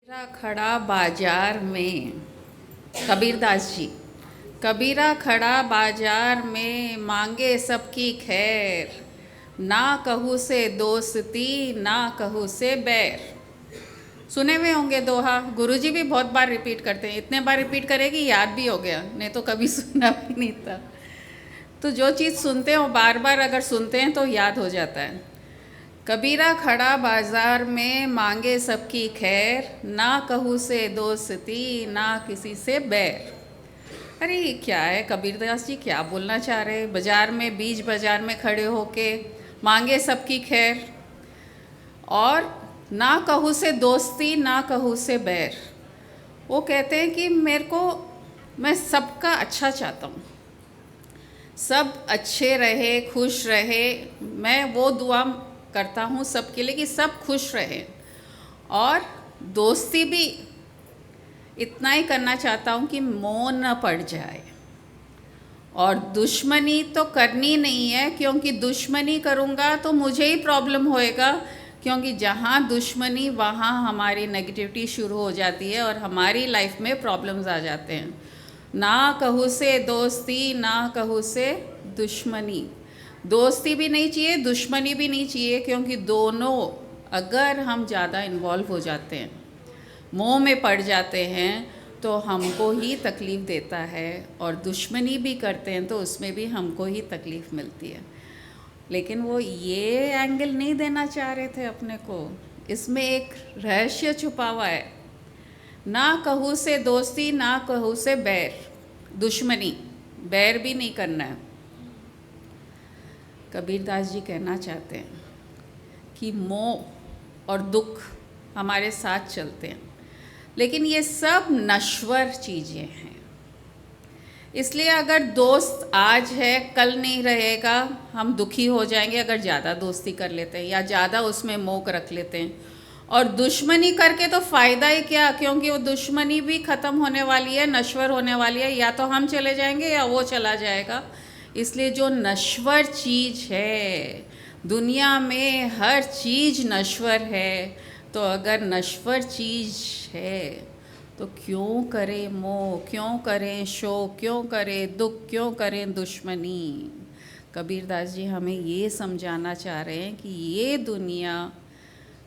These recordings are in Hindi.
कबीरा खड़ा बाजार में। कबीरदास जी। कबीरा खड़ा बाजार में, मांगे सबकी खैर, ना कहू से दोस्ती ना कहू से बैर। सुने हुए होंगे दोहा, गुरुजी भी बहुत बार रिपीट करते हैं। इतने बार रिपीट करेगी याद भी हो गया, नहीं तो कभी सुना भी नहीं था। तो जो चीज़ सुनते हो बार बार अगर सुनते हैं तो याद हो जाता है। कबीरा खड़ा बाजार में, मांगे सबकी खैर, ना कहू से दोस्ती ना किसी से बैर। अरे ये क्या है, कबीरदास जी क्या बोलना चाह रहे हैं? बाजार में, बीच बाजार में खड़े होके मांगे सबकी खैर, और ना कहू से दोस्ती ना कहू से बैर। वो कहते हैं कि मैं सबका अच्छा चाहता हूँ, सब अच्छे रहे, खुश रहे। मैं वो दुआ करता हूँ सबके लिए कि सब खुश रहे, और दोस्ती भी इतना ही करना चाहता हूँ कि मोह न पड़ जाए। और दुश्मनी तो करनी नहीं है, क्योंकि दुश्मनी करूँगा तो मुझे ही प्रॉब्लम होएगा, क्योंकि जहाँ दुश्मनी वहाँ हमारी नेगेटिविटी शुरू हो जाती है और हमारी लाइफ में प्रॉब्लम्स आ जाते हैं। ना कहू से दोस्ती ना कहू से दुश्मनी। दोस्ती भी नहीं चाहिए, दुश्मनी भी नहीं चाहिए, क्योंकि दोनों अगर हम ज़्यादा इन्वॉल्व हो जाते हैं, मोह में पड़ जाते हैं, तो हमको ही तकलीफ़ देता है। और दुश्मनी भी करते हैं तो उसमें भी हमको ही तकलीफ़ मिलती है। लेकिन वो ये एंगल नहीं देना चाह रहे थे अपने को। इसमें एक रहस्य छुपा हुआ है। ना कहू से दोस्ती ना कहू से बैर। दुश्मनी, बैर भी नहीं करना है। कबीरदास जी कहना चाहते हैं कि मोह और दुख हमारे साथ चलते हैं, लेकिन ये सब नश्वर चीज़ें हैं। इसलिए अगर दोस्त आज है कल नहीं रहेगा, हम दुखी हो जाएंगे अगर ज़्यादा दोस्ती कर लेते हैं या ज़्यादा उसमें मोह रख लेते हैं। और दुश्मनी करके तो फ़ायदा ही क्या, क्योंकि वो दुश्मनी भी ख़त्म होने वाली है, नश्वर होने वाली है। या तो हम चले जाएंगे या वो चला जाएगा। इसलिए जो नश्वर चीज़ है, दुनिया में हर चीज़ नश्वर है, तो अगर नश्वर चीज़ है तो क्यों करें मोह, क्यों करें शोक, क्यों करें दुख, क्यों करें दुश्मनी। कबीरदास जी हमें ये समझाना चाह रहे हैं कि ये दुनिया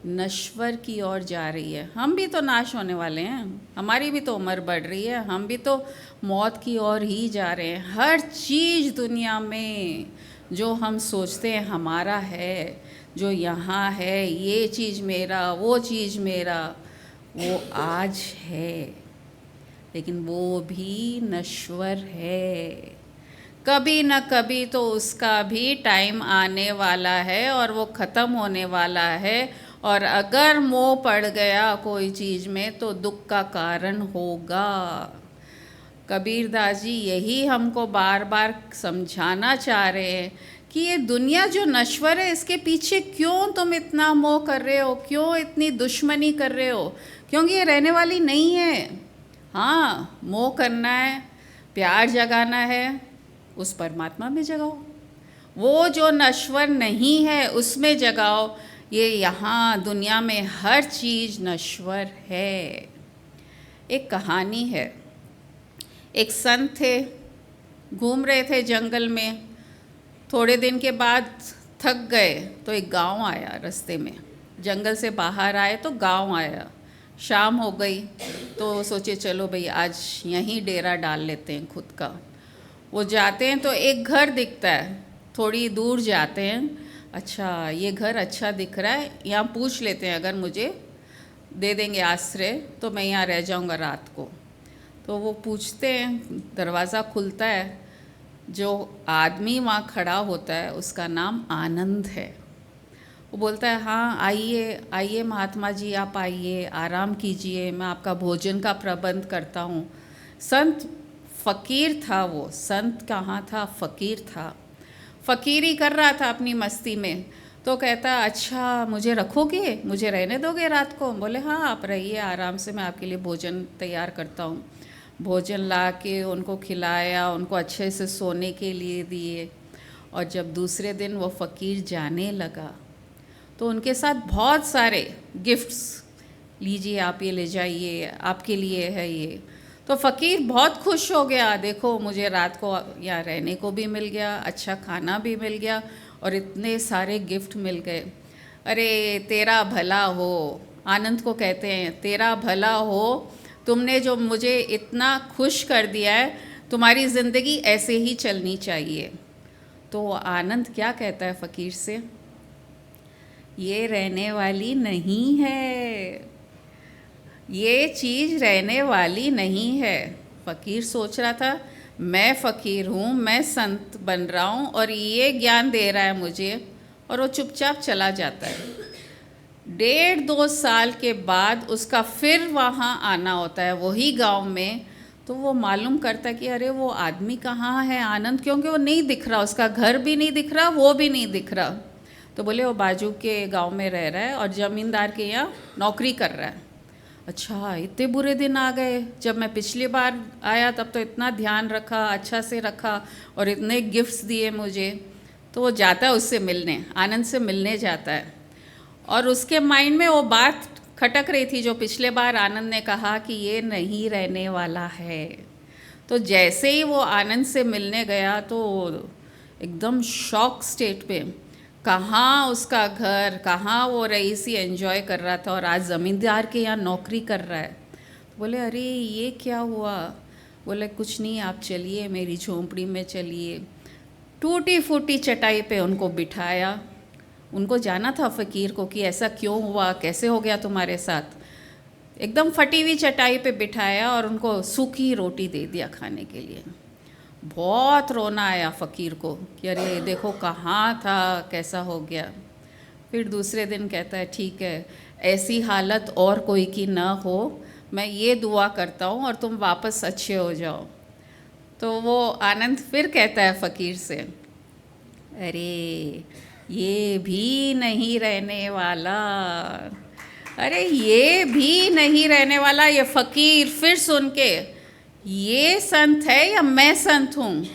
नश्वर की ओर जा रही है। हम भी तो नाश होने वाले हैं, हमारी भी तो उम्र बढ़ रही है, हम भी तो मौत की ओर ही जा रहे हैं। हर चीज़ दुनिया में जो हम सोचते हैं हमारा है, जो यहाँ है, ये चीज़ मेरा, वो चीज़ मेरा, वो आज है, लेकिन वो भी नश्वर है। कभी न कभी तो उसका भी टाइम आने वाला है और वो ख़त्म होने वाला है। और अगर मोह पड़ गया कोई चीज़ में तो दुख का कारण होगा। कबीरदास जी यही हमको बार बार समझाना चाह रहे हैं कि ये दुनिया जो नश्वर है, इसके पीछे क्यों तुम इतना मोह कर रहे हो, क्यों इतनी दुश्मनी कर रहे हो, क्योंकि ये रहने वाली नहीं है। हाँ, मोह करना है, प्यार जगाना है, उस परमात्मा में जगाओ। वो जो नश्वर नहीं है उसमें जगाओ। ये यहाँ दुनिया में हर चीज़ नश्वर है। एक कहानी है, एक संत थे, घूम रहे थे जंगल में। थोड़े दिन के बाद थक गए तो एक गांव आया रास्ते में। जंगल से बाहर आए तो गांव आया। शाम हो गई तो सोचे चलो भाई आज यहीं डेरा डाल लेते हैं खुद का। वो जाते हैं तो एक घर दिखता है। थोड़ी दूर जाते हैं, अच्छा ये घर अच्छा दिख रहा है, यहाँ पूछ लेते हैं, अगर मुझे दे देंगे आश्रय तो मैं यहाँ रह जाऊँगा रात को। तो वो पूछते हैं, दरवाज़ा खुलता है। जो आदमी वहाँ खड़ा होता है उसका नाम आनंद है। वो बोलता है हाँ आइए आइए महात्मा जी, आप आइए, आराम कीजिए, मैं आपका भोजन का प्रबंध करता हूँ। संत फ़कीर था, वो संत कहाँ था, फ़कीर था, फ़कीरी कर रहा था अपनी मस्ती में। तो कहता अच्छा मुझे रखोगे, मुझे रहने दोगे रात को? बोले हाँ आप रहिए आराम से, मैं आपके लिए भोजन तैयार करता हूँ। भोजन ला के उनको खिलाया, उनको अच्छे से सोने के लिए दिए। और जब दूसरे दिन वो फ़कीर जाने लगा तो उनके साथ बहुत सारे गिफ्ट्स, लीजिए आप ये ले जाइए, आपके लिए है ये। तो फ़कीर बहुत खुश हो गया, देखो मुझे रात को यहाँ रहने को भी मिल गया, अच्छा खाना भी मिल गया और इतने सारे गिफ्ट मिल गए। अरे तेरा भला हो, आनंद को कहते हैं, तेरा भला हो, तुमने जो मुझे इतना खुश कर दिया है, तुम्हारी ज़िंदगी ऐसे ही चलनी चाहिए। तो आनंद क्या कहता है फ़कीर से, ये रहने वाली नहीं है, ये चीज़ रहने वाली नहीं है। फ़कीर सोच रहा था मैं फ़कीर हूँ, मैं संत बन रहा हूँ और ये ज्ञान दे रहा है मुझे, और वो चुपचाप चला जाता है। 1.5-2 साल के बाद उसका फिर वहाँ आना होता है, वही गांव में। तो वो मालूम करता है कि अरे वो आदमी कहाँ है आनंद, क्योंकि वो नहीं दिख रहा, उसका घर भी नहीं दिख रहा, वो भी नहीं दिख रहा। तो बोले वो बाजू के गांव में रह रहा है और ज़मींदार के यहाँ नौकरी कर रहा है। अच्छा इतने बुरे दिन आ गए, जब मैं पिछली बार आया तब तो इतना ध्यान रखा, अच्छा से रखा और इतने गिफ्ट्स दिए मुझे। तो वो जाता है उससे मिलने, आनंद से मिलने जाता है, और उसके माइंड में वो बात खटक रही थी जो पिछले बार आनंद ने कहा कि ये नहीं रहने वाला है। तो जैसे ही वो आनंद से मिलने गया तो एकदम शॉक स्टेट पे, कहाँ उसका घर, कहाँ वो रईसी एंजॉय कर रहा था और आज ज़मींदार के यहाँ नौकरी कर रहा है। बोले अरे ये क्या हुआ। बोले कुछ नहीं, आप चलिए मेरी झोंपड़ी में चलिए। टूटी फूटी चटाई पे उनको बिठाया। उनको जाना था फ़कीर को कि ऐसा क्यों हुआ, कैसे हो गया तुम्हारे साथ। एकदम फटी हुई चटाई पे बिठाया और उनको सूखी रोटी दे दिया खाने के लिए। बहुत रोना आया फ़कीर को कि अरे देखो कहाँ था, कैसा हो गया। फिर दूसरे दिन कहता है ठीक है, ऐसी हालत और कोई की ना हो, मैं ये दुआ करता हूँ और तुम वापस अच्छे हो जाओ। तो वो आनंद फिर कहता है फ़कीर से, अरे ये भी नहीं रहने वाला, अरे ये भी नहीं रहने वाला। ये फ़कीर फिर सुन के, ये संत है या मैं संत हूँ।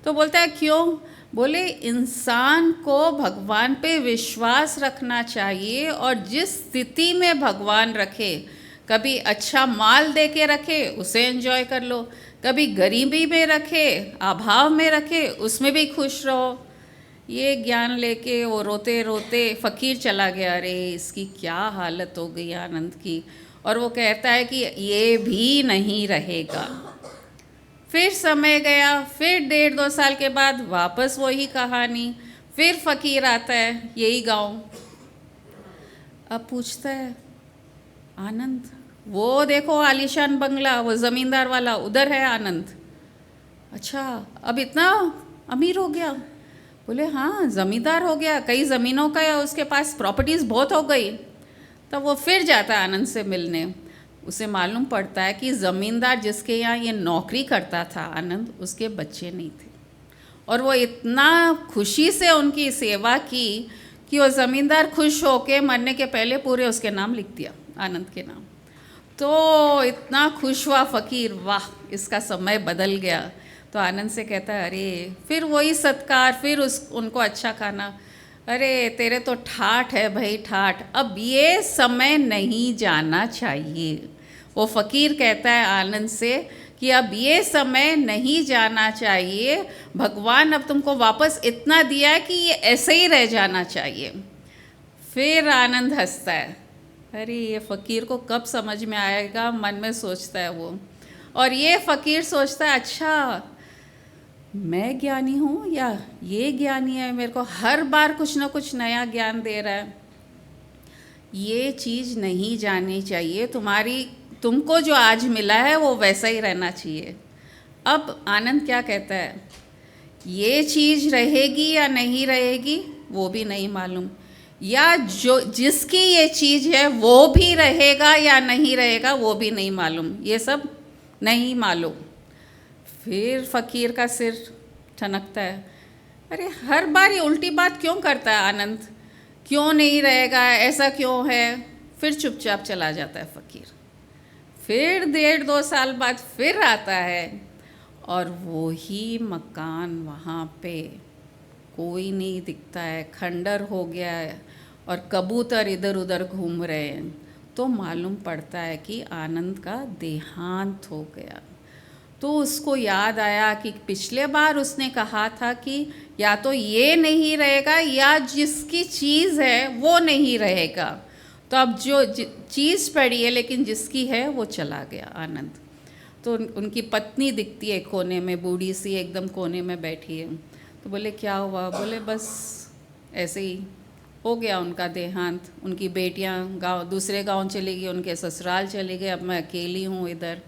तो बोलता है क्यों। बोले इंसान को भगवान पे विश्वास रखना चाहिए और जिस स्थिति में भगवान रखे, कभी अच्छा माल दे के रखे उसे एंजॉय कर लो, कभी गरीबी में रखे, अभाव में रखे, उसमें भी खुश रहो। ये ज्ञान लेके वो रोते रोते फ़कीर चला गया। अरे इसकी क्या हालत हो गई आनंद की। और वो कहता है कि ये भी नहीं रहेगा। फिर समय गया, फिर 1.5-2 साल के बाद वापस वही कहानी, फिर फ़कीर आता है यही गांव। अब पूछता है आनंद, वो देखो आलीशान बंगला, वो ज़मींदार वाला उधर है आनंद। अच्छा अब इतना अमीर हो गया। बोले हाँ ज़मींदार हो गया, कई ज़मीनों का उसके पास प्रॉपर्टीज़ बहुत हो गई। तब वो फिर जाता है आनंद से मिलने। उसे मालूम पड़ता है कि ज़मींदार जिसके यहाँ ये नौकरी करता था आनंद, उसके बच्चे नहीं थे, और वो इतना खुशी से उनकी सेवा की कि वो ज़मींदार खुश होके मरने के पहले पूरे उसके नाम लिख दिया, आनंद के नाम। तो इतना खुश हुआ फ़कीर, वाह इसका समय बदल गया। तो आनंद से कहता है अरे फिर वही सत्कार, फिर उनको अच्छा खाना। अरे तेरे तो ठाठ है भाई ठाठ, अब ये समय नहीं जाना चाहिए। वो फ़कीर कहता है आनंद से कि अब ये समय नहीं जाना चाहिए, भगवान अब तुमको वापस इतना दिया है कि ये ऐसे ही रह जाना चाहिए। फिर आनंद हंसता है, अरे ये फ़कीर को कब समझ में आएगा, मन में सोचता है वो। और ये फ़कीर सोचता है अच्छा मैं ज्ञानी हूँ या ये ज्ञानी है, मेरे को हर बार कुछ ना कुछ नया ज्ञान दे रहा है। ये चीज़ नहीं जानी चाहिए, तुमको जो आज मिला है वो वैसा ही रहना चाहिए। अब आनंद क्या कहता है, ये चीज़ रहेगी या नहीं रहेगी वो भी नहीं मालूम, या जो जिसकी ये चीज़ है वो भी रहेगा या नहीं रहेगा वो भी नहीं मालूम, ये सब नहीं मालूम। फिर फ़कीर का सिर ठनकता है, अरे हर बार ये उल्टी बात क्यों करता है आनंद, क्यों नहीं रहेगा, ऐसा क्यों है। फिर चुपचाप चला जाता है फ़कीर। फिर 1.5-2 साल बाद फिर आता है और वो ही मकान, वहाँ पे कोई नहीं दिखता है, खंडर हो गया है और कबूतर इधर उधर घूम रहे हैं। तो मालूम पड़ता है कि आनंद का देहांत हो गया। तो उसको याद आया कि पिछले बार उसने कहा था कि या तो ये नहीं रहेगा या जिसकी चीज़ है वो नहीं रहेगा। तो अब जो चीज़ पड़ी है लेकिन जिसकी है वो चला गया आनंद। तो उनकी पत्नी दिखती है कोने में, बूढ़ी सी एकदम कोने में बैठी है। तो बोले क्या हुआ? बोले बस ऐसे ही हो गया उनका देहांत। उनकी बेटियां दूसरे गांव चली गई, उनके ससुराल चले गए, अब मैं अकेली हूँ इधर।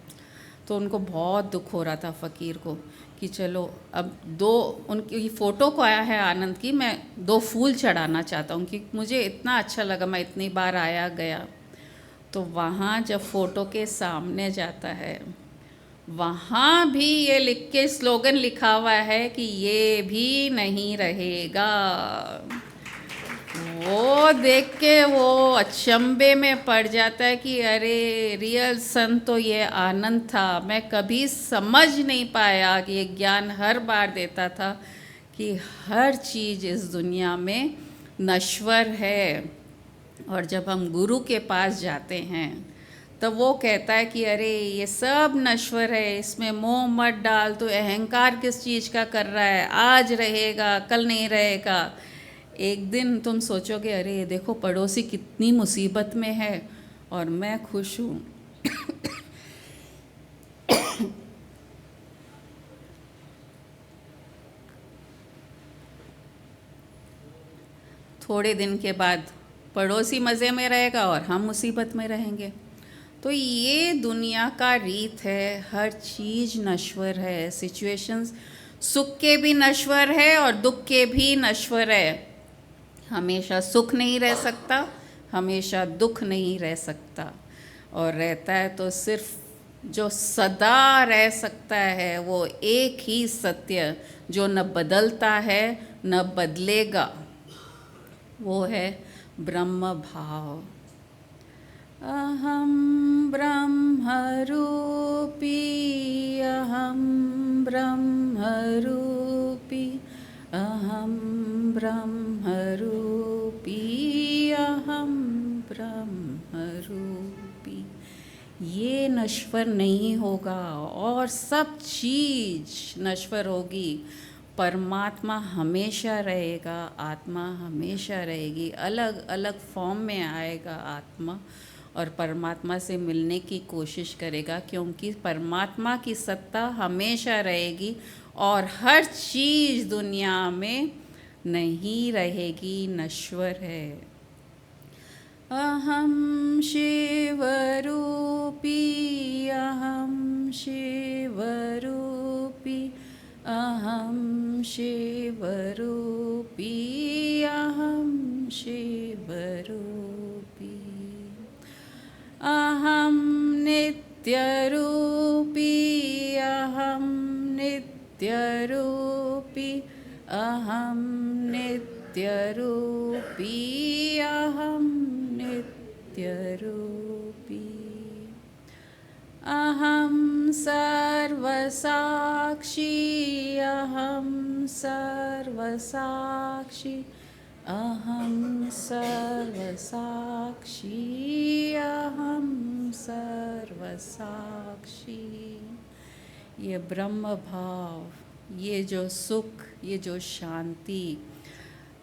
तो उनको बहुत दुख हो रहा था फ़कीर को कि चलो अब उनकी फ़ोटो को आया है आनंद की, मैं 2 फूल चढ़ाना चाहता हूँ कि मुझे इतना अच्छा लगा, मैं इतनी बार आया गया। तो वहाँ जब फ़ोटो के सामने जाता है, वहाँ भी ये लिख के स्लोगन लिखा हुआ है कि ये भी नहीं रहेगा। वो देख के वो अचंभे में पड़ जाता है कि अरे रियल सन तो ये आनंद था। मैं कभी समझ नहीं पाया कि ये ज्ञान हर बार देता था कि हर चीज़ इस दुनिया में नश्वर है। और जब हम गुरु के पास जाते हैं तब वो कहता है कि अरे ये सब नश्वर है, इसमें मोह मत डाल, तो अहंकार किस चीज़ का कर रहा है, आज रहेगा कल नहीं रहेगा। एक दिन तुम सोचोगे अरे देखो पड़ोसी कितनी मुसीबत में है और मैं खुश हूँ। थोड़े दिन के बाद पड़ोसी मज़े में रहेगा और हम मुसीबत में रहेंगे। तो ये दुनिया का रीत है, हर चीज़ नश्वर है। सिचुएशंस सुख के भी नश्वर है और दुख के भी नश्वर है। हमेशा सुख नहीं रह सकता, हमेशा दुख नहीं रह सकता, और रहता है तो सिर्फ जो सदा रह सकता है वो एक ही सत्य जो न बदलता है न बदलेगा, वो है ब्रह्म भाव। अहम ब्रह्म रूपी, अहम ब्रह्म रूपी, अहम ब्रह्म रूपी, अहम ब्रह्म रूपी। ये नश्वर नहीं होगा और सब चीज़ नश्वर होगी। परमात्मा हमेशा रहेगा, आत्मा हमेशा रहेगी। अलग अलग फॉर्म में आएगा आत्मा और परमात्मा से मिलने की कोशिश करेगा, क्योंकि परमात्मा की सत्ता हमेशा रहेगी और हर चीज़ दुनिया में नहीं रहेगी, नश्वर है। अहम शिव रूपी, अहम शिव रूपी, अहम शिव रूपी, अहम शिव रूपी, अहम नित्य रूपी, अहम नित्य रूपी, अहम नित्य रूपी, अहम नित्य रूपी, अहम सर्वसाक्षी, अहम सर्वसाक्षी, अहम सर्वसाक्षी, अहम सर्वसाक्षी। ये ब्रह्म भाव, ये जो सुख, ये जो शांति,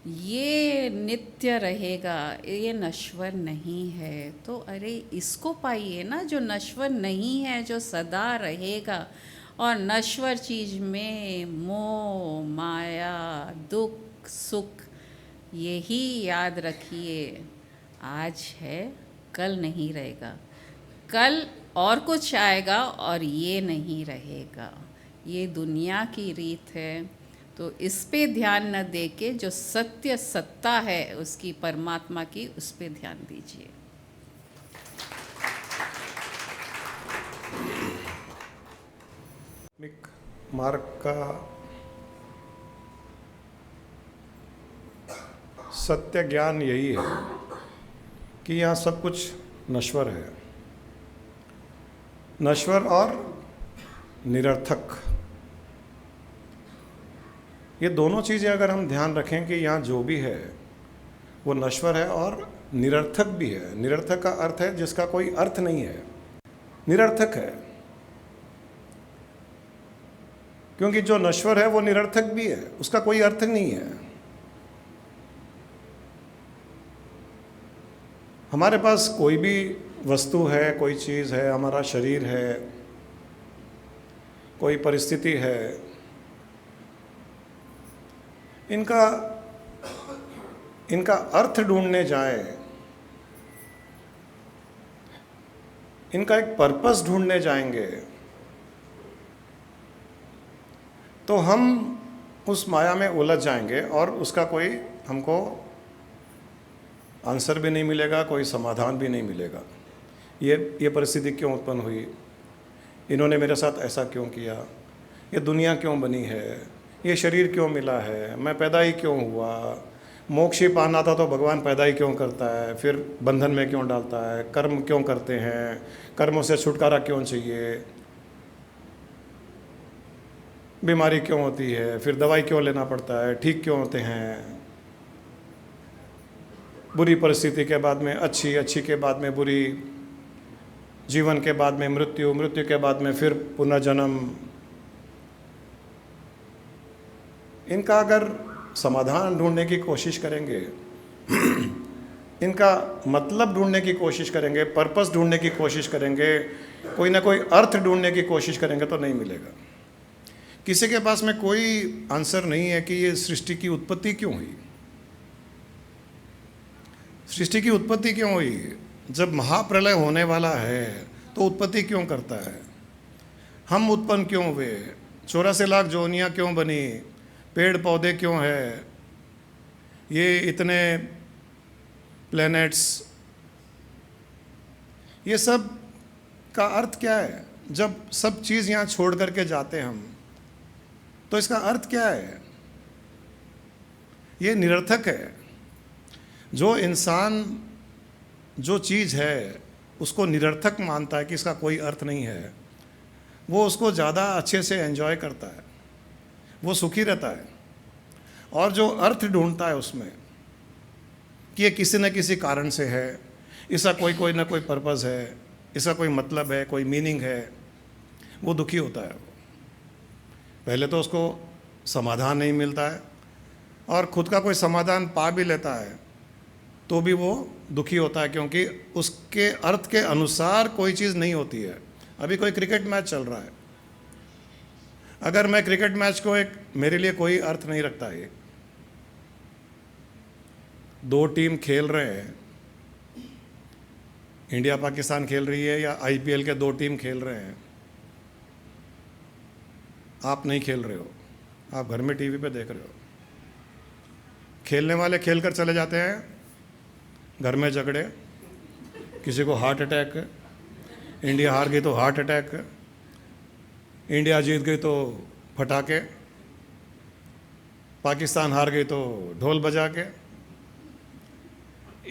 ये नित्य रहेगा, ये नश्वर नहीं है। तो अरे इसको पाइए ना जो नश्वर नहीं है, जो सदा रहेगा। और नश्वर चीज़ में मोह माया दुख सुख, यही याद रखिए, आज है कल नहीं रहेगा, कल और कुछ आएगा और ये नहीं रहेगा। ये दुनिया की रीत है। तो इस पे ध्यान न दे के जो सत्य सत्ता है उसकी, परमात्मा की, उस पे ध्यान दीजिए। मार्ग का सत्य ज्ञान यही है कि यहाँ सब कुछ नश्वर है, नश्वर और निरर्थक। ये दोनों चीज़ें अगर हम ध्यान रखें कि यहाँ जो भी है वो नश्वर है और निरर्थक भी है। निरर्थक का अर्थ है जिसका कोई अर्थ नहीं है, निरर्थक है। क्योंकि जो नश्वर है वो निरर्थक भी है, उसका कोई अर्थ नहीं है। हमारे पास कोई भी वस्तु है, कोई चीज़ है, हमारा शरीर है, कोई परिस्थिति है, इनका अर्थ ढूंढने जाए, इनका एक पर्पस ढूंढने जाएंगे, तो हम उस माया में उलझ जाएंगे और उसका कोई हमको आंसर भी नहीं मिलेगा, कोई समाधान भी नहीं मिलेगा। ये परिस्थिति क्यों उत्पन्न हुई, इन्होंने मेरे साथ ऐसा क्यों किया, ये दुनिया क्यों बनी है, ये शरीर क्यों मिला है, मैं पैदा ही क्यों हुआ, मोक्ष ही पाना था तो भगवान पैदा ही क्यों करता है, फिर बंधन में क्यों डालता है, कर्म क्यों करते हैं, कर्मों से छुटकारा क्यों चाहिए, बीमारी क्यों होती है, फिर दवाई क्यों लेना पड़ता है, ठीक क्यों होते हैं, बुरी परिस्थिति के बाद में अच्छी, अच्छी के बाद में बुरी, जीवन के बाद में मृत्यु, मृत्यु के बाद में फिर पुनर्जन्म। इनका अगर समाधान ढूंढने की कोशिश करेंगे, इनका मतलब ढूंढने की कोशिश करेंगे, पर्पस ढूंढने की कोशिश करेंगे, कोई ना कोई अर्थ ढूंढने की कोशिश करेंगे तो नहीं मिलेगा। किसी के पास में कोई आंसर नहीं है कि ये सृष्टि की उत्पत्ति क्यों हुई। सृष्टि की उत्पत्ति क्यों हुई? जब महाप्रलय होने वाला है तो उत्पत्ति क्यों करता है? हम उत्पन्न क्यों हुए? 84 लाख जोनियाँ क्यों बनी? पेड़ पौधे क्यों है? ये इतने प्लैनेट्स, ये सब का अर्थ क्या है? जब सब चीज़ यहाँ छोड़ करके जाते हैं हम, तो इसका अर्थ क्या है? ये निरर्थक है। जो इंसान जो चीज़ है उसको निरर्थक मानता है कि इसका कोई अर्थ नहीं है, वो उसको ज़्यादा अच्छे से एंजॉय करता है, वो सुखी रहता है। और जो अर्थ ढूंढता है उसमें कि ये किसी न किसी कारण से है, इसका कोई ना कोई पर्पस है, इसका कोई मतलब है, कोई मीनिंग है, वो दुखी होता है। पहले तो उसको समाधान नहीं मिलता है, और खुद का कोई समाधान पा भी लेता है तो भी वो दुखी होता है, क्योंकि उसके अर्थ के अनुसार कोई चीज़ नहीं होती है। अभी कोई क्रिकेट मैच चल रहा है, अगर मैं क्रिकेट मैच को मेरे लिए कोई अर्थ नहीं रखता है, दो टीम खेल रहे हैं, इंडिया पाकिस्तान खेल रही है या आईपीएल के दो टीम खेल रहे हैं, आप नहीं खेल रहे हो, आप घर में टीवी पे देख रहे हो। खेलने वाले खेल कर चले जाते हैं, घर में झगड़े, किसी को हार्ट अटैक, इंडिया हार गई तो हार्ट अटैक, इंडिया जीत गई तो फटाके, पाकिस्तान हार गई तो ढोल बजा के।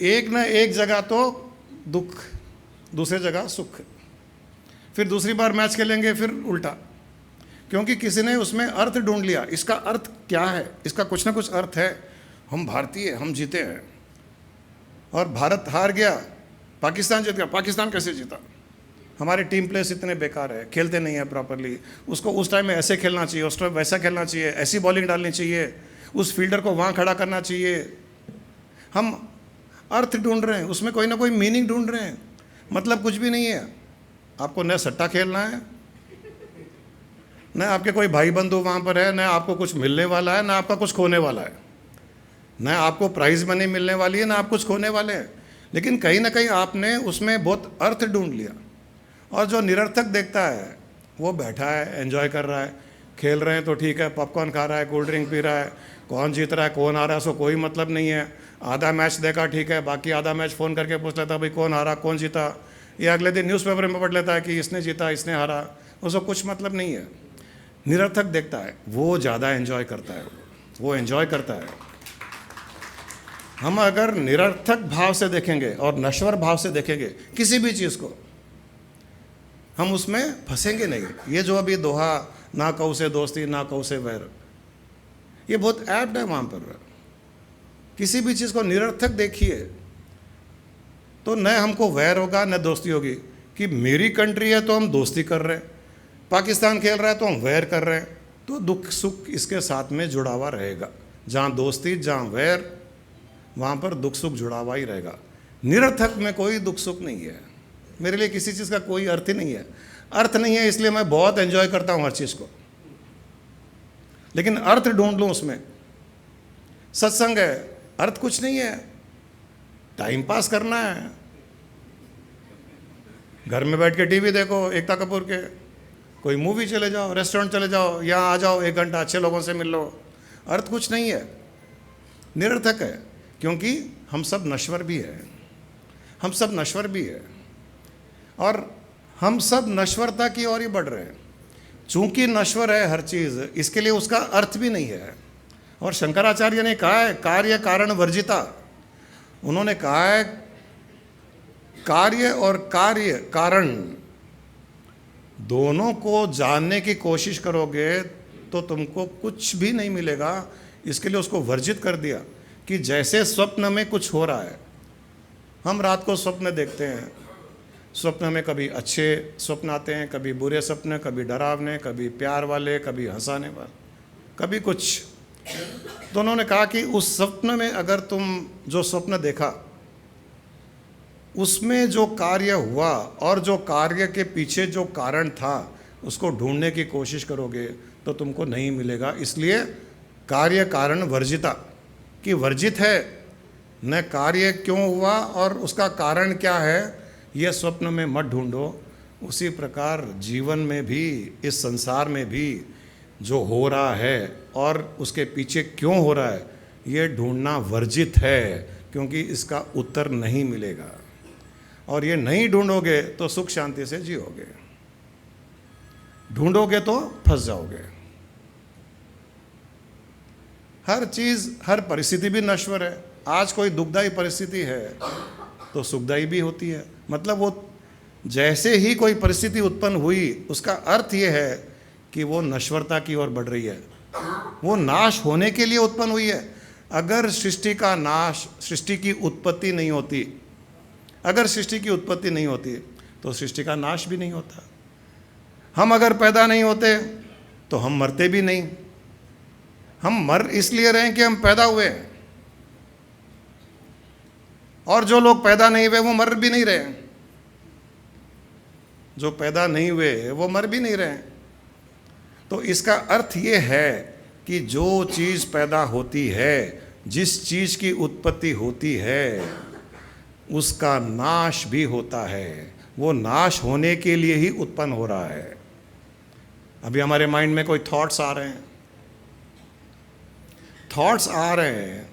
एक न एक जगह तो दुख, दूसरी जगह सुख। फिर दूसरी बार मैच खेलेंगे, फिर उल्टा, क्योंकि किसी ने उसमें अर्थ ढूंढ लिया। इसका अर्थ क्या है? इसका कुछ ना कुछ अर्थ है। हम भारतीय, हम जीते हैं, और भारत हार गया, पाकिस्तान जीत गया। पाकिस्तान कैसे जीता? हमारे टीम प्लेयर्स इतने बेकार है, खेलते नहीं है प्रॉपरली, उसको उस टाइम में ऐसे खेलना चाहिए, उस टाइम वैसा खेलना चाहिए, ऐसी बॉलिंग डालनी चाहिए, उस फील्डर को वहाँ खड़ा करना चाहिए। हम अर्थ ढूंढ रहे हैं, उसमें कोई ना कोई मीनिंग ढूंढ रहे हैं, मतलब कुछ भी नहीं है। आपको न सट्टा खेलना है, न आपके कोई भाई बंधु वहाँ पर है, न आपको कुछ मिलने वाला है, न आपका कुछ खोने वाला है, न आपको प्राइज़ मनी मिलने वाली है, न आप कुछ खोने वाले हैं। लेकिन कहीं ना कहीं आपने उसमें बहुत अर्थ ढूंढ लिया। और जो निरर्थक देखता है वो बैठा है, एंजॉय कर रहा है, खेल रहे हैं तो ठीक है, पॉपकॉर्न खा रहा है, कोल्ड ड्रिंक पी रहा है, कौन जीत रहा है कौन हारा है उसको कोई मतलब नहीं है। आधा मैच देखा ठीक है, बाकी आधा मैच फ़ोन करके पूछ लेता भाई कौन हारा कौन जीता, या अगले दिन न्यूज़पेपर में पढ़ लेता है कि इसने जीता इसने हारा, उसको कुछ मतलब नहीं है। निरर्थक देखता है वो ज़्यादा एंजॉय करता है, वो एंजॉय करता है। हम अगर निरर्थक भाव से देखेंगे और नश्वर भाव से देखेंगे किसी भी चीज़ को, हम उसमें फंसेंगे नहीं। ये जो अभी दोहा, ना कऊ से दोस्ती ना कऊ से वैर, ये बहुत ऐप्ट है। वहाँ पर किसी भी चीज़ को निरर्थक देखिए तो न हमको वैर होगा न दोस्ती होगी कि मेरी कंट्री है तो हम दोस्ती कर रहे हैं, पाकिस्तान खेल रहा है तो हम वैर कर रहे हैं। तो दुख सुख इसके साथ में जुड़ा हुआ रहेगा। जहाँ दोस्ती जहाँ वैर, वहाँ पर दुख सुख जुड़ा हुआ ही रहेगा। निरर्थक में कोई दुख सुख नहीं है। मेरे लिए किसी चीज़ का कोई अर्थ ही नहीं है। अर्थ नहीं है इसलिए मैं बहुत एंजॉय करता हूँ हर चीज़ को, लेकिन अर्थ ढूंढ लूँ उसमें। सत्संग है, अर्थ कुछ नहीं है, टाइम पास करना है। घर में बैठ के टीवी देखो एकता कपूर के, कोई मूवी चले जाओ, रेस्टोरेंट चले जाओ, यहाँ आ जाओ 1 घंटा अच्छे लोगों से मिल लो। अर्थ कुछ नहीं है, निरर्थक है, क्योंकि हम सब नश्वर भी है, हम सब नश्वर भी है और हम सब नश्वरता की ओर ही बढ़ रहे हैं। चूंकि नश्वर है हर चीज़, इसके लिए उसका अर्थ भी नहीं है। और शंकराचार्य ने कहा है कार्य कारण वर्जिता। उन्होंने कहा है कार्य और कार्य कारण दोनों को जानने की कोशिश करोगे तो तुमको कुछ भी नहीं मिलेगा। इसके लिए उसको वर्जित कर दिया कि जैसे स्वप्न में कुछ हो रहा है, हम रात को स्वप्न देखते हैं, स्वप्न में कभी अच्छे स्वप्न आते हैं, कभी बुरे सपने, कभी डरावने, कभी प्यार वाले, कभी हंसाने वाले, कभी कुछ। तो उन्होंने कहा कि उस स्वप्न में अगर तुम जो स्वप्न देखा उसमें जो कार्य हुआ और जो कार्य के पीछे जो कारण था उसको ढूंढने की कोशिश करोगे तो तुमको नहीं मिलेगा। इसलिए कार्य कारण वर्जिता कि वर्जित है, न कार्य क्यों हुआ और उसका कारण क्या है, यह स्वप्न में मत ढूंढो। उसी प्रकार जीवन में भी, इस संसार में भी जो हो रहा है और उसके पीछे क्यों हो रहा है, ये ढूंढना वर्जित है, क्योंकि इसका उत्तर नहीं मिलेगा। और ये नहीं ढूंढोगे तो सुख शांति से जियोगे, ढूंढोगे तो फंस जाओगे। हर चीज़, हर परिस्थिति भी नश्वर है। आज कोई दुखदायी परिस्थिति है तो सुखदायी भी होती है। मतलब वो जैसे ही कोई परिस्थिति उत्पन्न हुई, उसका अर्थ ये है कि वो नश्वरता की ओर बढ़ रही है, वो नाश होने के लिए उत्पन्न हुई है। अगर सृष्टि का नाश, सृष्टि की उत्पत्ति नहीं होती, अगर सृष्टि की उत्पत्ति नहीं होती तो सृष्टि का नाश भी नहीं होता। हम अगर पैदा नहीं होते तो हम मरते भी नहीं। हम मर इसलिए रहे कि हम पैदा हुए, और जो लोग पैदा नहीं हुए वो मर भी नहीं रहे। जो पैदा नहीं हुए वो मर भी नहीं रहे। तो इसका अर्थ ये है कि जो चीज़ पैदा होती है, जिस चीज़ की उत्पत्ति होती है, उसका नाश भी होता है। वो नाश होने के लिए ही उत्पन्न हो रहा है। अभी हमारे माइंड में कोई थॉट्स आ रहे हैं, थॉट्स आ रहे हैं,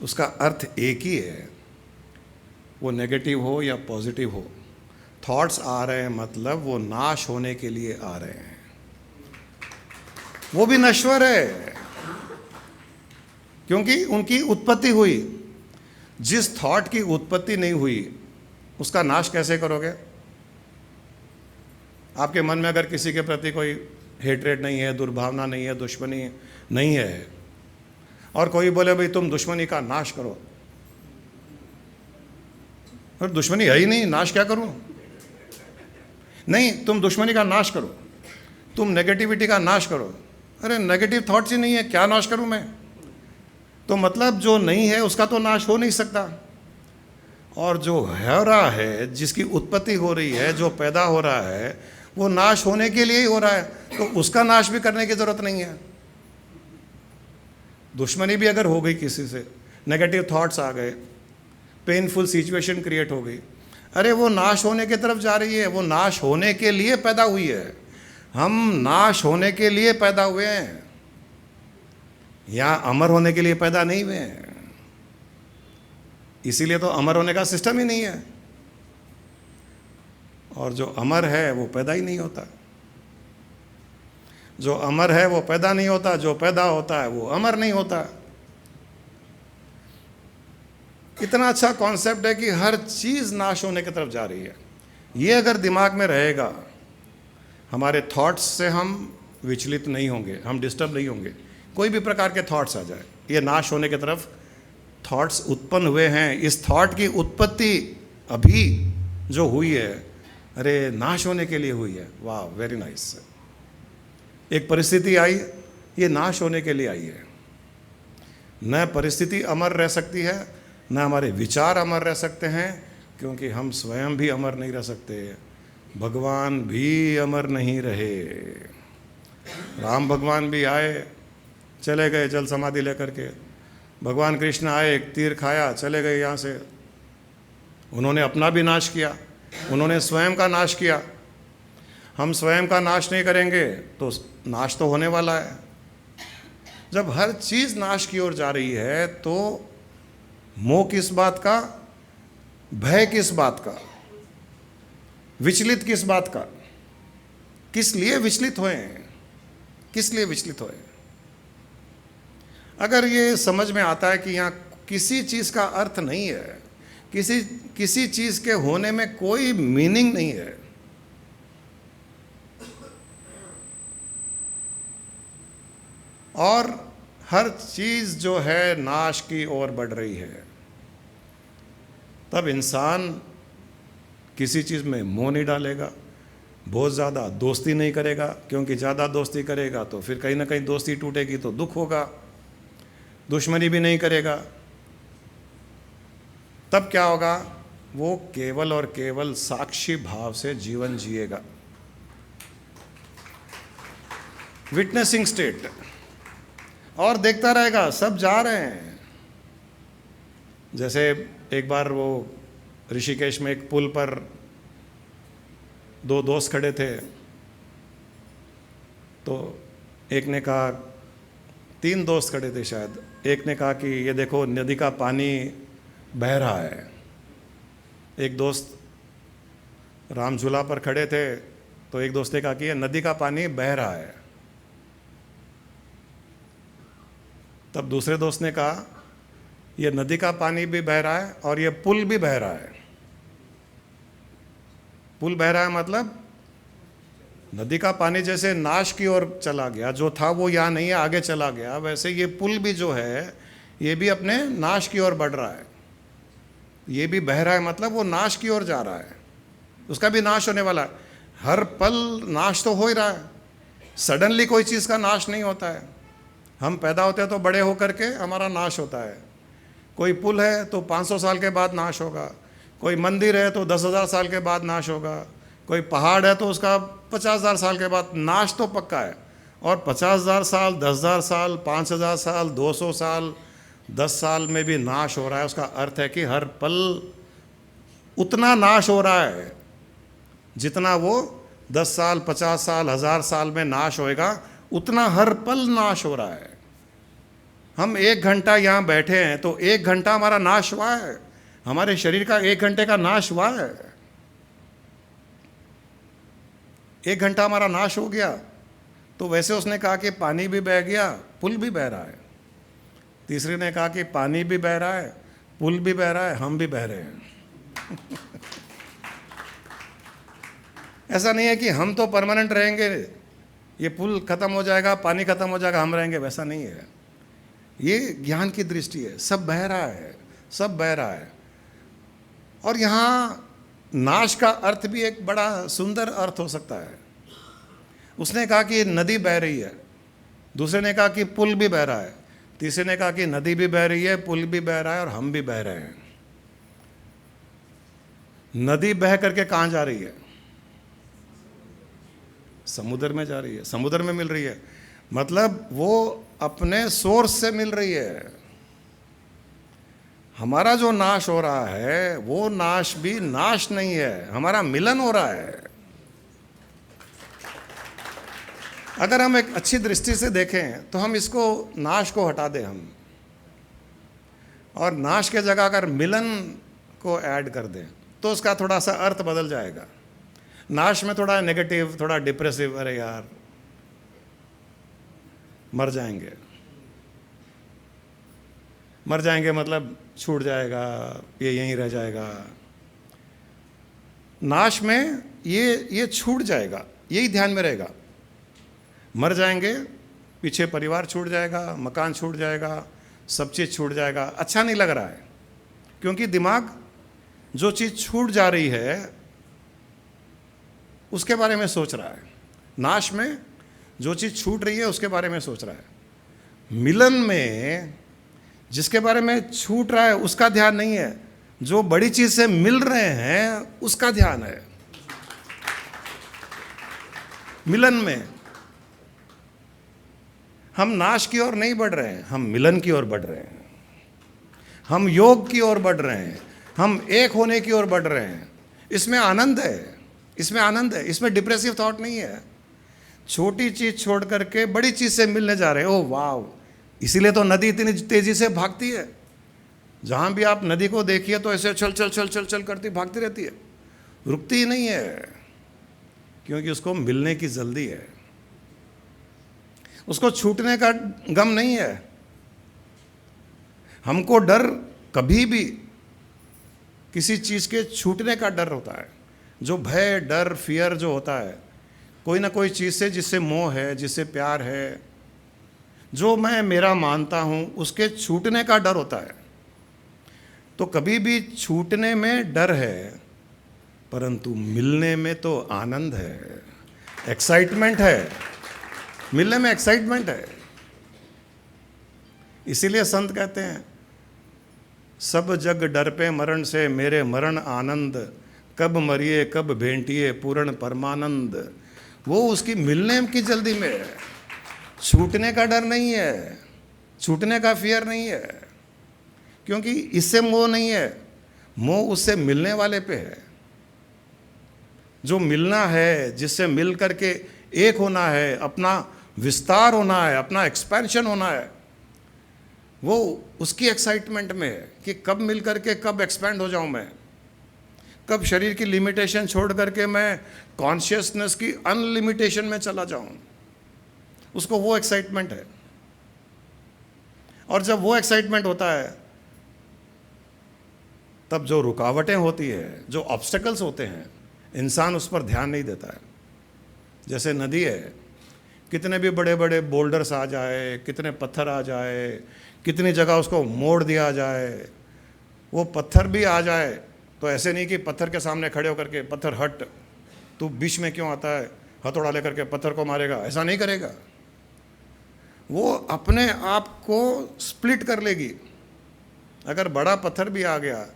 उसका अर्थ एक ही है, वो नेगेटिव हो या पॉजिटिव हो। थॉट्स आ रहे हैं मतलब वो नाश होने के लिए आ रहे हैं। वो भी नश्वर है, क्योंकि उनकी उत्पत्ति हुई। जिस थॉट की उत्पत्ति नहीं हुई उसका नाश कैसे करोगे? आपके मन में अगर किसी के प्रति कोई हेट्रेड नहीं है, दुर्भावना नहीं है, दुश्मनी नहीं है, और कोई बोले भाई तुम दुश्मनी का नाश करो, और दुश्मनी है ही नहीं, नाश क्या करूं? नहीं, तुम दुश्मनी का नाश करो, तुम नेगेटिविटी का नाश करो। अरे नेगेटिव थॉट्स ही नहीं है, क्या नाश करूं मैं? तो मतलब जो नहीं है उसका तो नाश हो नहीं सकता, और जो हो रहा है, जिसकी उत्पत्ति हो रही है, जो पैदा हो रहा है, वो नाश होने के लिए ही हो रहा है, तो उसका नाश भी करने की ज़रूरत नहीं है। दुश्मनी भी अगर हो गई किसी से, नेगेटिव थॉट्स आ गए, पेनफुल सिचुएशन क्रिएट हो गई, अरे वो नाश होने की तरफ जा रही है, वो नाश होने के लिए पैदा हुई है। हम नाश होने के लिए पैदा हुए हैं, या अमर होने के लिए पैदा नहीं हुए हैं। इसीलिए तो अमर होने का सिस्टम ही नहीं है, और जो अमर है वो पैदा ही नहीं होता। जो अमर है वो पैदा नहीं होता, जो पैदा होता है वो अमर नहीं होता। इतना अच्छा कॉन्सेप्ट है कि हर चीज़ नाश होने की तरफ जा रही है। ये अगर दिमाग में रहेगा, हमारे थॉट्स से हम विचलित नहीं होंगे, हम डिस्टर्ब नहीं होंगे। कोई भी प्रकार के थॉट्स आ जाए, ये नाश होने की तरफ थॉट्स उत्पन्न हुए हैं, इस थॉट की उत्पत्ति अभी जो हुई है, अरे नाश होने के लिए हुई है। वाह, वेरी नाइस। एक परिस्थिति आई, ये नाश होने के लिए आई है। न परिस्थिति अमर रह सकती है, न हमारे विचार अमर रह सकते हैं, क्योंकि हम स्वयं भी अमर नहीं रह सकते, भगवान भी अमर नहीं रहे। राम भगवान भी आए, चले गए जल समाधि लेकर के। भगवान कृष्ण आए, एक तीर खाया, चले गए यहाँ से। उन्होंने अपना भी नाश किया, उन्होंने स्वयं का नाश किया। हम स्वयं का नाश नहीं करेंगे तो नाश तो होने वाला है। जब हर चीज़ नाश की ओर जा रही है तो मोह किस बात का, भय किस बात का, विचलित किस बात का, किस लिए विचलित हुए हैं, किस लिए विचलित हुए? अगर ये समझ में आता है कि यहाँ किसी चीज़ का अर्थ नहीं है, किसी चीज़ के होने में कोई मीनिंग नहीं है, और हर चीज़ जो है नाश की ओर बढ़ रही है, तब इंसान किसी चीज़ में मोह नहीं डालेगा, बहुत ज़्यादा दोस्ती नहीं करेगा, क्योंकि ज़्यादा दोस्ती करेगा तो फिर कहीं ना कहीं दोस्ती टूटेगी तो दुख होगा। दुश्मनी भी नहीं करेगा, तब क्या होगा? वो केवल और केवल साक्षी भाव से जीवन जिएगा, विटनेसिंग स्टेट, और देखता रहेगा सब जा रहे हैं। जैसे एक बार वो ऋषिकेश में एक पुल पर दो दोस्त खड़े थे, तो एक ने कहा, तीन दोस्त खड़े थे शायद, एक ने कहा कि ये देखो नदी का पानी बह रहा है। एक दोस्त राम झूला पर खड़े थे, तो एक दोस्त ने कहा कि ये नदी का पानी बह रहा है। तब दूसरे दोस्त ने कहा ये नदी का पानी भी बह रहा है और ये पुल भी बह रहा है। पुल बह रहा है मतलब नदी का पानी जैसे नाश की ओर चला गया, जो था वो यहाँ नहीं है, आगे चला गया, वैसे ये पुल भी जो है ये भी अपने नाश की ओर बढ़ रहा है। ये भी बह रहा है मतलब वो नाश की ओर जा रहा है, उसका भी नाश होने वाला है। हर पल नाश तो हो ही रहा है, सडनली कोई चीज़ का नाश नहीं होता है। हम पैदा होते हैं तो बड़े होकर के हमारा नाश होता है। कोई पुल है तो 500 साल के बाद नाश होगा, कोई मंदिर है तो 10,000 साल के बाद नाश होगा, कोई पहाड़ है तो उसका 50,000 साल के बाद नाश तो पक्का है। और 50,000 साल, 10,000 साल, 5,000 साल, 200 साल, 10 साल में भी नाश हो रहा है। उसका अर्थ है कि हर पल उतना नाश हो रहा है जितना वो 10 साल, 50 साल, 1000 साल में नाश होएगा, उतना हर पल नाश हो रहा है। हम 1 घंटा यहाँ बैठे हैं तो 1 घंटा हमारा नाश हुआ है, हमारे शरीर का 1 घंटे का नाश हुआ है। 1 घंटा हमारा नाश हो गया। तो वैसे उसने कहा कि पानी भी बह गया, पुल भी बह रहा है। तीसरे ने कहा कि पानी भी बह रहा है, पुल भी बह रहा है, हम भी बह रहे हैं। ऐसा नहीं है कि हम तो परमानेंट रहेंगे, ये पुल खत्म हो जाएगा, पानी खत्म हो जाएगा, हम रहेंगे, वैसा नहीं है। ये ज्ञान की दृष्टि है, सब बह रहा है, सब बह रहा है। और यहाँ नाश का अर्थ भी एक बड़ा सुंदर अर्थ हो सकता है। उसने कहा कि नदी बह रही है, दूसरे ने कहा कि पुल भी बह रहा है, तीसरे ने कहा कि नदी भी बह रही है, पुल भी बह रहा है और हम भी बह रहे हैं। नदी बह करके कहाँ जा रही है? समुद्र में जा रही है, समुद्र में मिल रही है, मतलब वो अपने सोर्स से मिल रही है। हमारा जो नाश हो रहा है वो नाश भी नाश नहीं है, हमारा मिलन हो रहा है। अगर हम एक अच्छी दृष्टि से देखें तो हम इसको नाश को हटा दें हम, और नाश के जगह अगर मिलन को ऐड कर दें तो उसका थोड़ा सा अर्थ बदल जाएगा। नाश में थोड़ा नेगेटिव, थोड़ा डिप्रेसिव, अरे यार मर जाएंगे, मर जाएंगे मतलब छूट जाएगा, ये यहीं रह जाएगा। नाश में ये छूट जाएगा, यही ध्यान में रहेगा। मर जाएंगे, पीछे परिवार छूट जाएगा, मकान छूट जाएगा, सब चीज़ छूट जाएगा, अच्छा नहीं लग रहा है, क्योंकि दिमाग जो चीज़ छूट जा रही है उसके बारे में सोच रहा है। नाश में जो चीज़ छूट रही है उसके बारे में सोच रहा है। मिलन में जिसके बारे में छूट रहा है उसका ध्यान नहीं है, जो बड़ी चीज़ से मिल रहे हैं उसका ध्यान है। मिलन में हम नाश की ओर नहीं बढ़ रहे हैं, हम मिलन की ओर बढ़ रहे हैं, हम योग की ओर बढ़ रहे हैं, हम एक होने की ओर बढ़ रहे हैं। इसमें आनंद है, इसमें आनंद है, इसमें डिप्रेसिव थॉट नहीं है। छोटी चीज छोड़ करके बड़ी चीज से मिलने जा रहे हैं, ओह वाह! इसीलिए तो नदी इतनी तेजी से भागती है। जहां भी आप नदी को देखिए तो ऐसे चल चल चल चल चल करती भागती रहती है, रुकती ही नहीं है, क्योंकि उसको मिलने की जल्दी है, उसको छूटने का गम नहीं है। हमको डर कभी भी किसी चीज के छूटने का डर होता है। जो भय, डर, फियर जो होता है कोई ना कोई चीज से, जिससे मोह है, जिससे प्यार है, जो मैं मेरा मानता हूं, उसके छूटने का डर होता है। तो कभी भी छूटने में डर है, परंतु मिलने में तो आनंद है, एक्साइटमेंट है। मिलने में एक्साइटमेंट है। इसीलिए संत कहते हैं, सब जग डर पे मरण से, मेरे मरण आनंद, कब मरिए कब भेंटिए पूर्ण परमानंद। वो उसकी मिलने की जल्दी में है, छूटने का डर नहीं है, छूटने का फियर नहीं है, क्योंकि इससे मोह नहीं है, मोह उससे मिलने वाले पे है। जो मिलना है, जिससे मिल करके एक होना है, अपना विस्तार होना है, अपना एक्सपेंशन होना है, वो उसकी एक्साइटमेंट में है कि कब मिल करके कब एक्सपेंड हो जाऊं मैं, कब शरीर की लिमिटेशन छोड़ करके मैं कॉन्शियसनेस की अनलिमिटेशन में चला जाऊं। उसको वो एक्साइटमेंट है। और जब वो एक्साइटमेंट होता है, तब जो रुकावटें होती है, जो ऑब्स्टेकल्स होते हैं, इंसान उस पर ध्यान नहीं देता है। जैसे नदी है, कितने भी बड़े बड़े बोल्डर्स आ जाए, कितने पत्थर आ जाए, कितनी जगह उसको मोड़ दिया जाए, वो पत्थर भी आ जाए तो ऐसे नहीं कि पत्थर के सामने खड़े होकर के, पत्थर हट, तू बीच में क्यों आता है, हथौड़ा लेकर के पत्थर को मारेगा, ऐसा नहीं करेगा। वो अपने आप को स्प्लिट कर लेगी। अगर बड़ा पत्थर भी आ गया,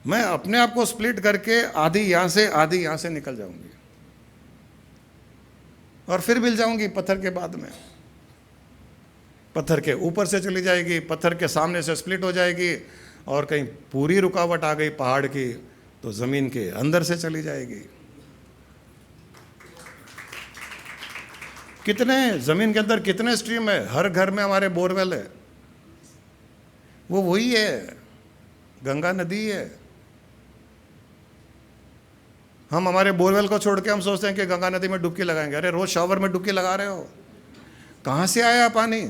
मैं अपने आप को स्प्लिट करके आधी यहां से आधी यहां से निकल जाऊंगी और फिर मिल जाऊंगी पत्थर के बाद में। पत्थर के ऊपर से चली जाएगी, पत्थर के सामने से स्प्लिट हो जाएगी, और कहीं पूरी रुकावट आ गई पहाड़ की तो जमीन के अंदर से चली जाएगी। कितने जमीन के अंदर कितने स्ट्रीम है, हर घर में हमारे बोरवेल है, वो वही है, गंगा नदी है। हम हमारे बोरवेल को छोड़ के हम सोचते हैं कि गंगा नदी में डुबकी लगाएंगे। अरे रोज शावर में डुबकी लगा रहे हो, कहाँ से आया पानी?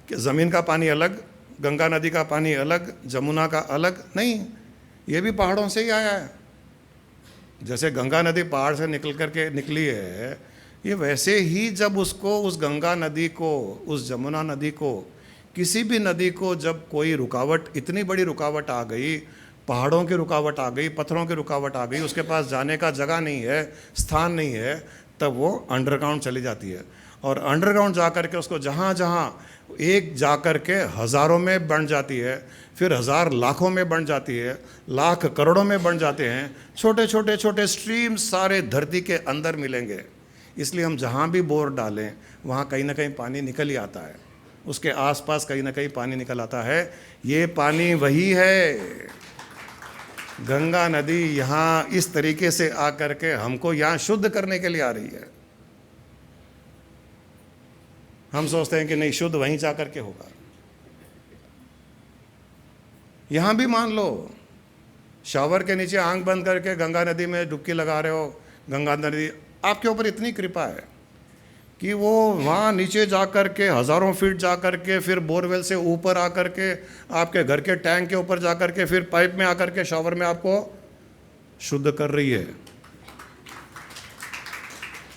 कि ज़मीन का पानी अलग, गंगा नदी का पानी अलग, जमुना का अलग नहीं, ये भी पहाड़ों से ही आया है। जैसे गंगा नदी पहाड़ से निकल करके निकली है, ये वैसे ही जब उसको, उस गंगा नदी को, उस जमुना नदी को, किसी भी नदी को जब कोई रुकावट, इतनी बड़ी रुकावट आ गई, पहाड़ों की रुकावट आ गई, पत्थरों की रुकावट आ गई, उसके पास जाने का जगह नहीं है, स्थान नहीं है, तब वो अंडरग्राउंड चली जाती है। और अंडरग्राउंड जा कर के उसको जहाँ जहाँ एक जा कर के हज़ारों में बन जाती है, फिर हज़ार लाखों में बन जाती है, लाख करोड़ों में बन जाते हैं। छोटे छोटे छोटे स्ट्रीम सारे धरती के अंदर मिलेंगे। इसलिए हम जहाँ भी बोर डालें वहाँ कहीं ना कहीं पानी निकल ही आता है, उसके आसपास कहीं ना कहीं पानी निकल आता है। ये पानी वही है, गंगा नदी यहाँ इस तरीके से आकर के हमको यहाँ शुद्ध करने के लिए आ रही है। हम सोचते हैं कि नहीं, शुद्ध वहीं जा कर के होगा। यहाँ भी मान लो, शावर के नीचे आंख बंद करके गंगा नदी में डुबकी लगा रहे हो, गंगा नदी आपके ऊपर इतनी कृपा है कि वो वहाँ नीचे जा कर के हज़ारों फीट जा कर के, फिर बोरवेल से ऊपर आ कर के, आपके घर के टैंक के ऊपर जा कर के, फिर पाइप में आकर के शावर में आपको शुद्ध कर रही है।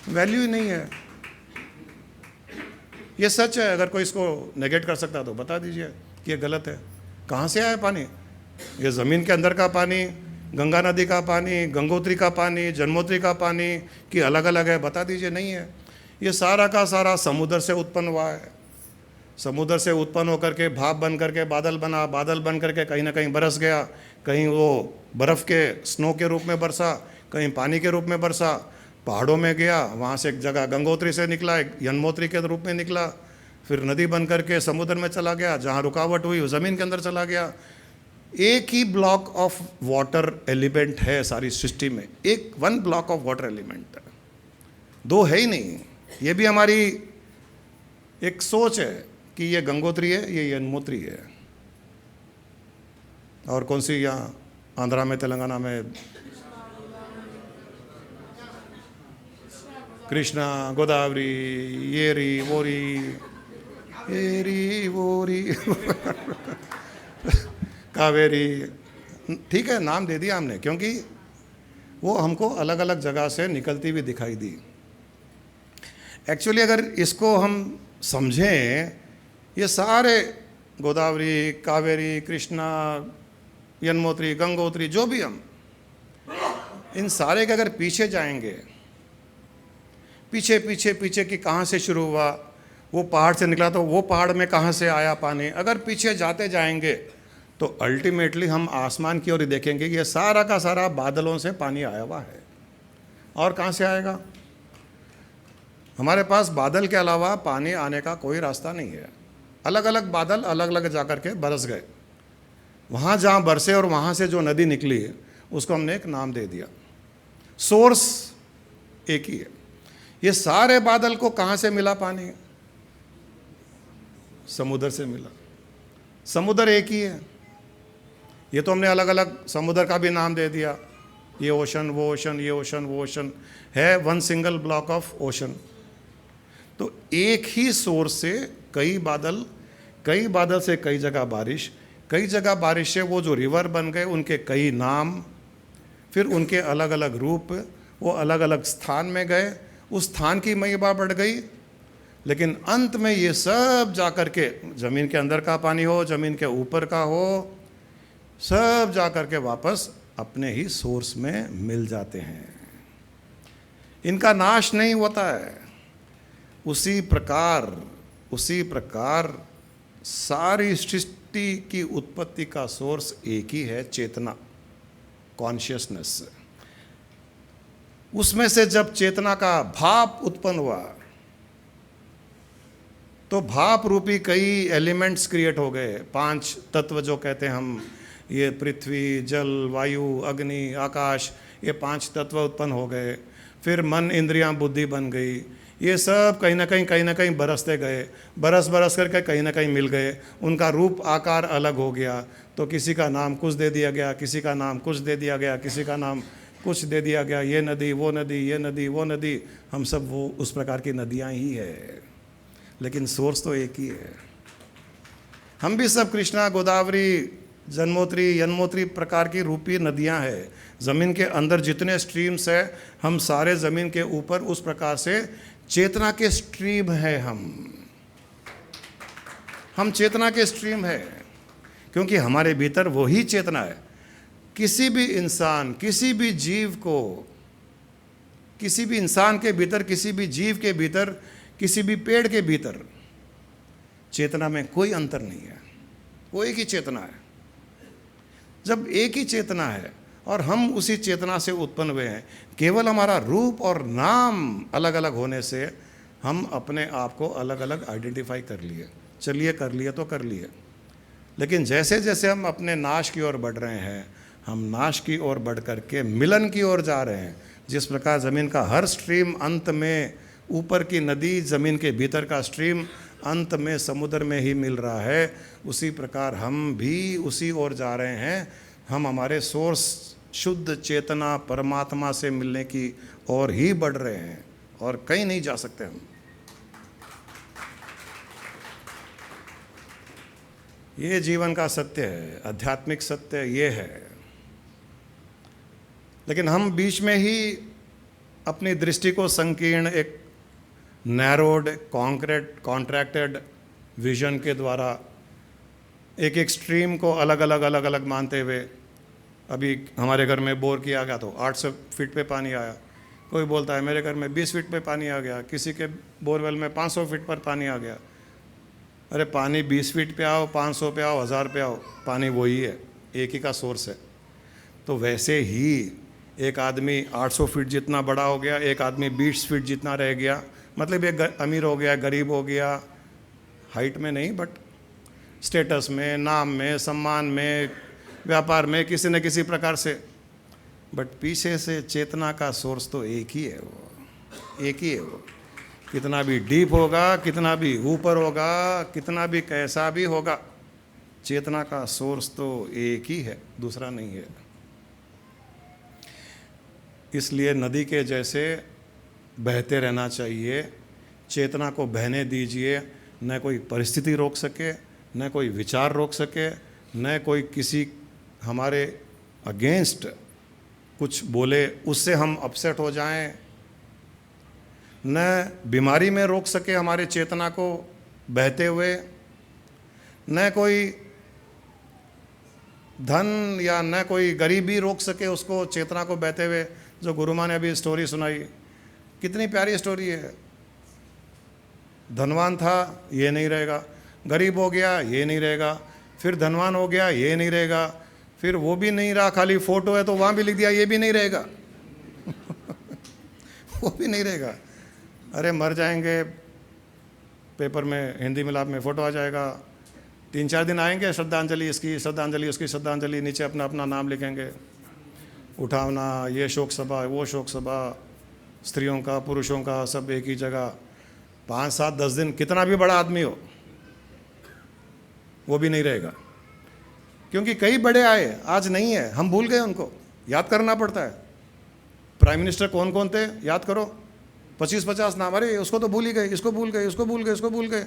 वैल्यू ही नहीं है। ये सच है। अगर कोई इसको नेगेट कर सकता तो बता दीजिए। कि ये गलत है। कहाँ से आया पानी? ये ज़मीन के अंदर का पानी, गंगा नदी का पानी, गंगोत्री का पानी, जन्मोत्री का पानी कि अलग अलग है? बता दीजिए। नहीं है, ये सारा का सारा समुद्र से उत्पन्न हुआ है। समुद्र से उत्पन्न होकर के भाप बन करके बादल बना, बादल बन करके कहीं ना कहीं बरस गया, कहीं वो बर्फ़ के स्नो के रूप में बरसा, कहीं पानी के रूप में बरसा, पहाड़ों में गया, वहाँ से एक जगह गंगोत्री से निकला, एक यमुनोत्री के रूप में निकला, फिर नदी बन करके समुद्र में चला गया, जहाँ रुकावट हुई वो ज़मीन के अंदर चला गया। एक ही ब्लॉक ऑफ वाटर एलिमेंट है सारी सृष्टि में, एक one block of water element, दो है ही नहीं। ये भी हमारी एक सोच है कि ये गंगोत्री है, ये यमुनोत्री है, और कौन सी यहाँ आंध्रा में, तेलंगाना में कृष्णा, गोदावरी, येरी वोरी, येरी वोरी कावेरी। ठीक है, नाम दे दिया हमने, क्योंकि वो हमको अलग अलग जगह से निकलती हुई दिखाई दी। एक्चुअली अगर इसको हम समझें, ये सारे गोदावरी, कावेरी, कृष्णा, यमुनोत्री, गंगोत्री, जो भी हम इन सारे के अगर पीछे जाएंगे, पीछे पीछे पीछे कि कहाँ से शुरू हुआ, वो पहाड़ से निकला तो वो पहाड़ में कहाँ से आया पानी, अगर पीछे जाते जाएंगे तो अल्टीमेटली हम आसमान की ओर ही देखेंगे। ये सारा का सारा बादलों से पानी आया हुआ है, और कहाँ से आएगा? हमारे पास बादल के अलावा पानी आने का कोई रास्ता नहीं है। अलग अलग बादल अलग अलग जाकर के बरस गए, वहाँ जहाँ बरसे और वहाँ से जो नदी निकली उसको हमने एक नाम दे दिया। सोर्स एक ही है। ये सारे बादल को कहाँ से मिला पानी? समुद्र से मिला। समुद्र एक ही है। ये तो हमने अलग अलग समुद्र का भी नाम दे दिया, ये ओशन, वो ओशन, ये ओशन, वो ओशन है, one single block of ocean. तो एक ही सोर्स से कई बादल से कई जगह बारिश, कई जगह बारिश से वो जो रिवर बन गए उनके कई नाम, फिर उनके अलग अलग रूप, वो अलग अलग स्थान में गए, उस स्थान की महिमा बढ़ गई। लेकिन अंत में ये सब जाकर के ज़मीन के अंदर का पानी हो, ज़मीन के ऊपर का हो, सब जाकर के वापस अपने ही सोर्स में मिल जाते हैं। इनका नाश नहीं होता है। उसी प्रकार सारी सृष्टि की उत्पत्ति का सोर्स एक ही है, चेतना, कॉन्शियसनेस। उसमें से जब चेतना का भाप उत्पन्न हुआ तो भाप रूपी कई एलिमेंट्स क्रिएट हो गए। 5 तत्व जो कहते हैं हम, ये पृथ्वी, जल, वायु, अग्नि, आकाश, ये 5 तत्व उत्पन्न हो गए। फिर मन, इंद्रियां, बुद्धि बन गई। ये सब कहीं ना कहीं बरसते गए, बरस करके कहीं ना कहीं मिल गए। उनका रूप आकार अलग हो गया, तो किसी का नाम कुछ दे दिया गया, किसी का नाम कुछ दे दिया गया, किसी का नाम कुछ दे दिया गया। ये नदी, वो नदी, ये नदी, वो नदी, हम सब वो उस प्रकार की नदियाँ ही है, लेकिन सोर्स तो एक ही है। हम भी सब कृष्णा, गोदावरी, जन्मोत्री, यमुनोत्री प्रकार की रूपी नदियां हैं। ज़मीन के अंदर जितने स्ट्रीम्स है, हम सारे ज़मीन के ऊपर उस प्रकार से चेतना के स्ट्रीम है। हम चेतना के स्ट्रीम है, क्योंकि हमारे भीतर वही चेतना है। किसी भी इंसान, किसी भी जीव को, किसी भी इंसान के भीतर, किसी भी जीव के भीतर, किसी भी पेड़ के भीतर चेतना में कोई अंतर नहीं है। वो एक ही चेतना है। जब एक ही चेतना है और हम उसी चेतना से उत्पन्न हुए हैं, केवल हमारा रूप और नाम अलग अलग होने से हम अपने आप को अलग अलग आइडेंटिफाई कर लिए। चलिए कर लिए तो कर लिए, लेकिन जैसे जैसे हम अपने नाश की ओर बढ़ रहे हैं, हम नाश की ओर बढ़ करके मिलन की ओर जा रहे हैं। जिस प्रकार ज़मीन का हर स्ट्रीम अंत में, ऊपर की नदी, ज़मीन के भीतर का स्ट्रीम अंत में समुद्र में ही मिल रहा है, उसी प्रकार हम भी उसी ओर जा रहे हैं। हम हमारे सोर्स शुद्ध चेतना परमात्मा से मिलने की ओर ही बढ़ रहे हैं, और कहीं नहीं जा सकते हम। ये जीवन का सत्य है, आध्यात्मिक सत्य ये है। लेकिन हम बीच में ही अपनी दृष्टि को संकीर्ण, एक नैरोड, कॉन्ट्रैक्टेड विजन के द्वारा एक एक स्ट्रीम को अलग अलग मानते हुए, अभी हमारे घर में बोर किया गया तो 800 फीट पे पानी आया, कोई बोलता है मेरे घर में 20 फीट पे पानी आ गया, किसी के बोरवेल में 500 फीट पर पानी आ गया। अरे पानी 20 फीट पे आओ, 500 पे आओ, 1000 पे आओ, पानी वही है, एक ही का सोर्स है। तो वैसे ही एक आदमी 800 फीट जितना बड़ा हो गया, एक आदमी 20 फीट जितना रह गया, मतलब एक अमीर हो गया, गरीब हो गया, हाइट में नहीं बट स्टेटस में, नाम में, सम्मान में, व्यापार में, किसी न किसी प्रकार से। बट पीछे से चेतना का सोर्स तो एक ही है, वो एक ही है। वो कितना भी डीप होगा, कितना भी ऊपर होगा, कितना भी कैसा भी होगा, चेतना का सोर्स तो एक ही है, दूसरा नहीं है। इसलिए नदी के जैसे बहते रहना चाहिए, चेतना को बहने दीजिए। न कोई परिस्थिति रोक सके, न कोई विचार रोक सके, न कोई किसी हमारे अगेंस्ट कुछ बोले उससे हम अपसेट हो जाएं, न बीमारी में रोक सके हमारे चेतना को बहते हुए, न कोई धन या न कोई गरीबी रोक सके उसको चेतना को बहते हुए। जो गुरु माँ ने अभी स्टोरी सुनाई, कितनी प्यारी स्टोरी है। धनवान था, ये नहीं रहेगा, गरीब हो गया, ये नहीं रहेगा, फिर धनवान हो गया, ये नहीं रहेगा, फिर वो भी नहीं रहा, खाली फोटो है तो वहाँ भी लिख दिया ये भी नहीं रहेगा वो भी नहीं रहेगा। अरे मर जाएंगे, पेपर में हिंदी मिलाप में फ़ोटो आ जाएगा, 3-4 दिन आएंगे, श्रद्धांजलि इसकी, श्रद्धांजलि उसकी, श्रद्धांजलि, नीचे अपना अपना नाम लिखेंगे, उठावना, ये शोक सभा, वो शोक सभा, स्त्रियों का, पुरुषों का, सब एक ही जगह। 5, 7, 10 दिन, कितना भी बड़ा आदमी हो वो भी नहीं रहेगा, क्योंकि कई बड़े आए, आज नहीं है, हम भूल गए, उनको याद करना पड़ता है। प्राइम मिनिस्टर कौन कौन थे याद करो, 25-50 नाम, अरे उसको तो भूल ही गए, इसको भूल गए, उसको भूल गए, इसको भूल गए,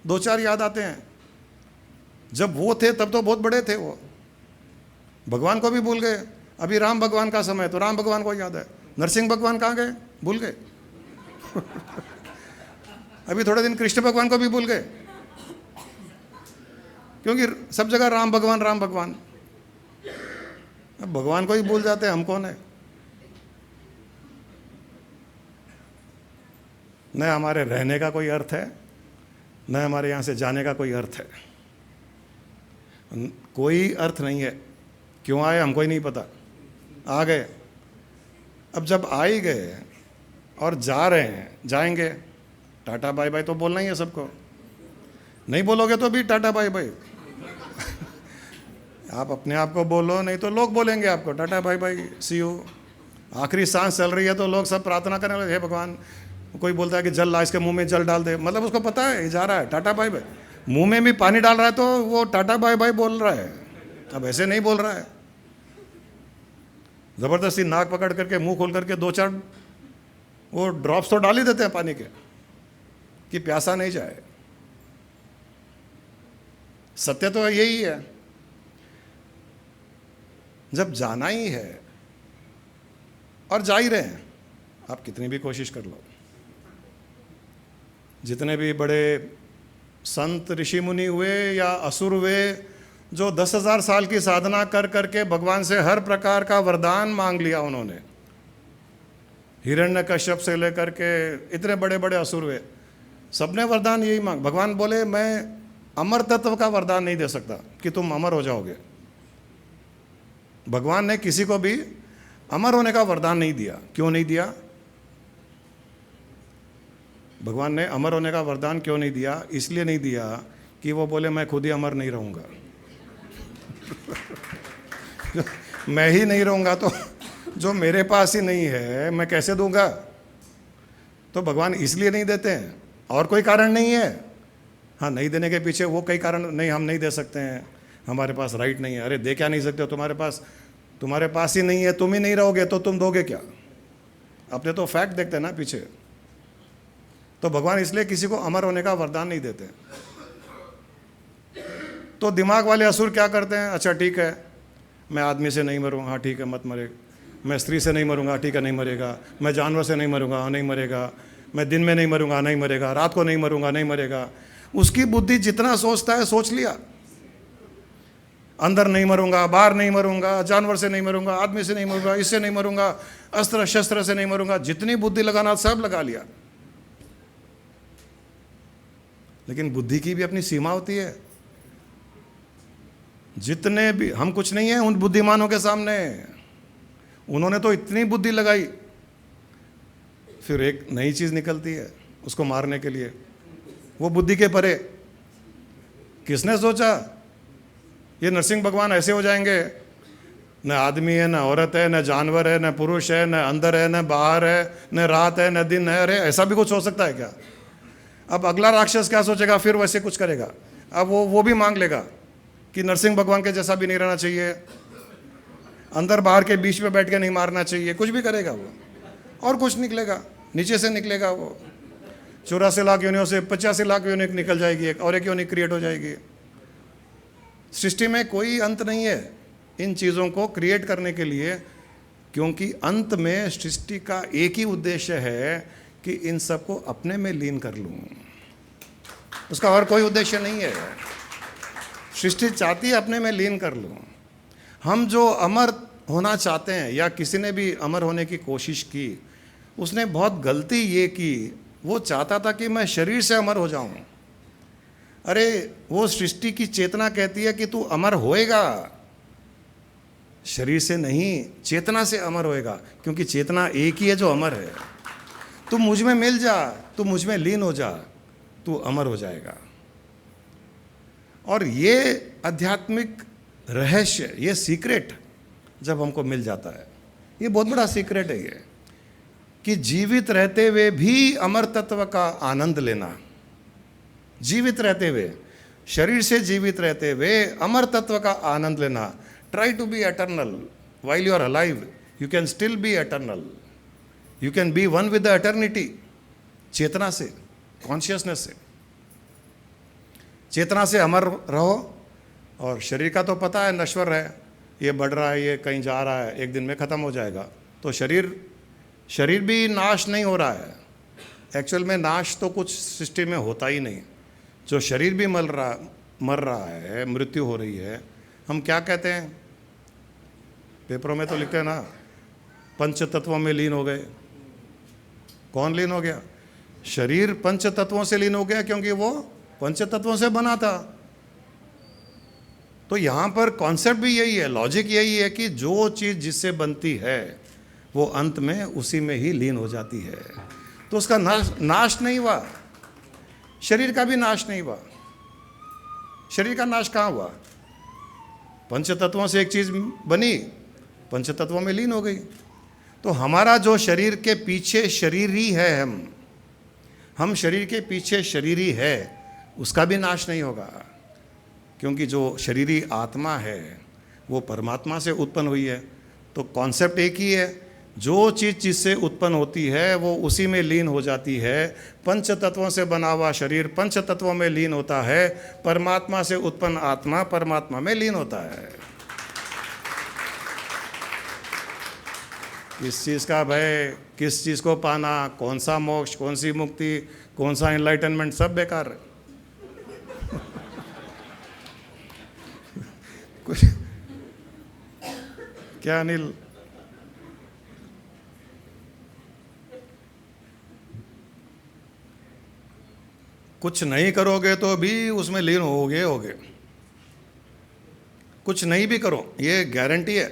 2-4 याद आते हैं। जब वो थे तब तो बहुत बड़े थे वो, भगवान को भी भूल गए। अभी राम भगवान का समय है तो राम भगवान को याद है, नरसिंह भगवान कहाँ गए, भूल गए अभी थोड़े दिन कृष्ण भगवान को भी भूल गए, क्योंकि सब जगह राम भगवान राम भगवान। अब भगवान को ही भूल जाते हैं, हम कौन है। न हमारे रहने का कोई अर्थ है, न हमारे यहाँ से जाने का कोई अर्थ है, कोई अर्थ नहीं है। क्यों आए हमको ही नहीं पता, आ गए। अब जब आ ही गए और जा रहे हैं, जाएंगे, टाटा बाय बाय तो बोलना ही है सबको, नहीं बोलोगे तो भी टाटा बाय बाय आप अपने आप को बोलो, नहीं तो लोग बोलेंगे आपको tata bye bye, see you. आखिरी सांस चल रही है तो लोग सब प्रार्थना करने लगे, हे भगवान। कोई बोलता है कि जल ला, इसके मुंह में जल डाल दे, मतलब उसको पता है ये जा रहा है टाटा बाय बाय, मुंह में भी पानी डाल रहा है तो वो टाटा बाय बाय बोल रहा है। अब ऐसे नहीं बोल रहा है, ज़बरदस्ती नाक पकड़ करके मुंह खोल करके 2-4 वो ड्रॉप्स तो डाल ही देते हैं पानी के, कि प्यासा नहीं जाए। सत्य तो यही है, जब जाना ही है और जा ही रहे हैं, आप कितनी भी कोशिश कर लो, जितने भी बड़े संत ऋषि मुनि हुए या असुर हुए, जो 10,000 साल की साधना कर करके भगवान से हर प्रकार का वरदान मांग लिया उन्होंने, हिरण्यकश्यप से लेकर के इतने बड़े बड़े असुर हुए, सबने वरदान यही मांग। भगवान बोले मैं अमर तत्व का वरदान नहीं दे सकता कि तुम अमर हो जाओगे। भगवान ने किसी को भी अमर होने का वरदान नहीं दिया। क्यों नहीं दिया? भगवान ने अमर होने का वरदान क्यों नहीं दिया? इसलिए नहीं दिया कि वो बोले मैं खुद ही अमर नहीं रहूँगा मैं ही नहीं रहूँगा तो जो मेरे पास ही नहीं है मैं कैसे दूंगा? तो भगवान इसलिए नहीं देते हैं, और कोई कारण नहीं है। हाँ, नहीं देने के पीछे वो कई कारण, नहीं हम नहीं दे सकते हैं, हमारे पास राइट नहीं है। अरे दे क्या नहीं सकते हो? तुम्हारे पास ही नहीं है, तुम ही नहीं रहोगे तो तुम दोगे क्या? अपने तो फैक्ट देखते हैं ना पीछे। तो भगवान इसलिए किसी को अमर होने का वरदान नहीं देते। तो दिमाग वाले असुर क्या करते हैं? अच्छा ठीक है, मैं आदमी से नहीं मरूँ, हाँ ठीक है मत मरे। मैं स्त्री से नहीं मरूंगा, ठीक है नहीं मरेगा। मैं जानवर से नहीं मरूंगा, हाँ नहीं मरेगा। मैं दिन में नहीं मरूंगा, नहीं मरेगा। रात को नहीं मरूंगा, नहीं मरेगा। उसकी बुद्धि जितना सोचता है सोच लिया। अंदर नहीं मरूंगा, बाहर नहीं मरूंगा, जानवर से नहीं मरूंगा, आदमी से नहीं मरूंगा, इससे नहीं मरूंगा, अस्त्र शस्त्र से नहीं मरूंगा, जितनी बुद्धि लगाना सब लगा लिया। लेकिन बुद्धि की भी अपनी सीमा होती है। जितने भी हम कुछ नहीं है उन बुद्धिमानों के सामने। उन्होंने तो इतनी बुद्धि लगाई, फिर एक नई चीज निकलती है उसको मारने के लिए, वो बुद्धि के परे। किसने सोचा ये नरसिंह भगवान ऐसे हो जाएंगे? न आदमी है, न औरत है, न जानवर है, न पुरुष है, न अंदर है, न बाहर है, न रात है, न दिन है। अरे ऐसा भी कुछ हो सकता है क्या? अब अगला राक्षस क्या सोचेगा, फिर वैसे कुछ करेगा। अब वो भी मांग लेगा कि नरसिंह भगवान के जैसा भी नहीं रहना चाहिए, अंदर बाहर के बीच में बैठ के नहीं मारना चाहिए, कुछ भी करेगा वो। और कुछ निकलेगा, नीचे से निकलेगा वो। 84 लाख योनियों से 85 लाख योनि निकल जाएगी, एक और एक योनि क्रिएट हो जाएगी। सृष्टि में कोई अंत नहीं है इन चीज़ों को क्रिएट करने के लिए, क्योंकि अंत में सृष्टि का एक ही उद्देश्य है कि इन सबको अपने में लीन कर लूँ। उसका और कोई उद्देश्य नहीं है। सृष्टि चाहती है अपने में लीन कर लूँ। हम जो अमर होना चाहते हैं, या किसी ने भी अमर होने की कोशिश की, उसने बहुत गलती ये की, वो चाहता था कि मैं शरीर से अमर हो जाऊं। अरे वो सृष्टि की चेतना कहती है कि तू अमर होएगा, शरीर से नहीं, चेतना से अमर होएगा, क्योंकि चेतना एक ही है जो अमर है। तू मुझ में मिल जा, तू मुझ में लीन हो जा, तू अमर हो जाएगा। और ये आध्यात्मिक रहस्य, ये सीक्रेट जब हमको मिल जाता है, ये बहुत बड़ा सीक्रेट है ये, कि जीवित रहते हुए भी अमर तत्व का आनंद लेना। जीवित रहते हुए, शरीर से जीवित रहते हुए अमर तत्व का आनंद लेना। Try to be eternal while you are alive, you can still be eternal, you can be one with the eternity. चेतना से, कॉन्शियसनेस से, चेतना से अमर रहो। और शरीर का तो पता है नश्वर है, ये बढ़ रहा है, ये कहीं जा रहा है, एक दिन में ख़त्म हो जाएगा। तो शरीर भी नाश नहीं हो रहा है। एक्चुअल में नाश तो कुछ सृष्टि में होता ही नहीं। जो शरीर भी मर रहा है, मृत्यु हो रही है, हम क्या कहते हैं? पेपरों में तो लिखते हैं ना, पंच तत्वों में लीन हो गए। कौन लीन हो गया? शरीर पंच तत्वों से लीन हो गया, क्योंकि वो पंच तत्वों से बना था। तो यहाँ पर कॉन्सेप्ट भी यही है, लॉजिक यही है कि जो चीज़ जिससे बनती है वो अंत में उसी में ही लीन हो जाती है। तो उसका नाश नहीं हुआ, शरीर का भी नाश नहीं हुआ। शरीर का नाश कहाँ हुआ? पंच तत्वों से एक चीज़ बनी, पंच तत्वों में लीन हो गई। तो हमारा जो शरीर के पीछे शरीरी है, हम शरीर के पीछे शरीरी है, उसका भी नाश नहीं होगा, क्योंकि जो शरीरी आत्मा है वो परमात्मा से उत्पन्न हुई है। तो कॉन्सेप्ट एक ही है, जो चीज़ जिससे उत्पन्न होती है वो उसी में लीन हो जाती है। पंच तत्वों से बना हुआ शरीर पंच तत्वों में लीन होता है, परमात्मा से उत्पन्न आत्मा परमात्मा में लीन होता है। किस चीज़ का भय, किस चीज़ को पाना, कौन सा मोक्ष, कौन सी मुक्ति, कौन सा एनलाइटनमेंट, सब बेकार है। कुछ क्या अनिल? कुछ नहीं करोगे तो भी उसमें लीन होगे। कुछ नहीं भी करो, ये गारंटी है,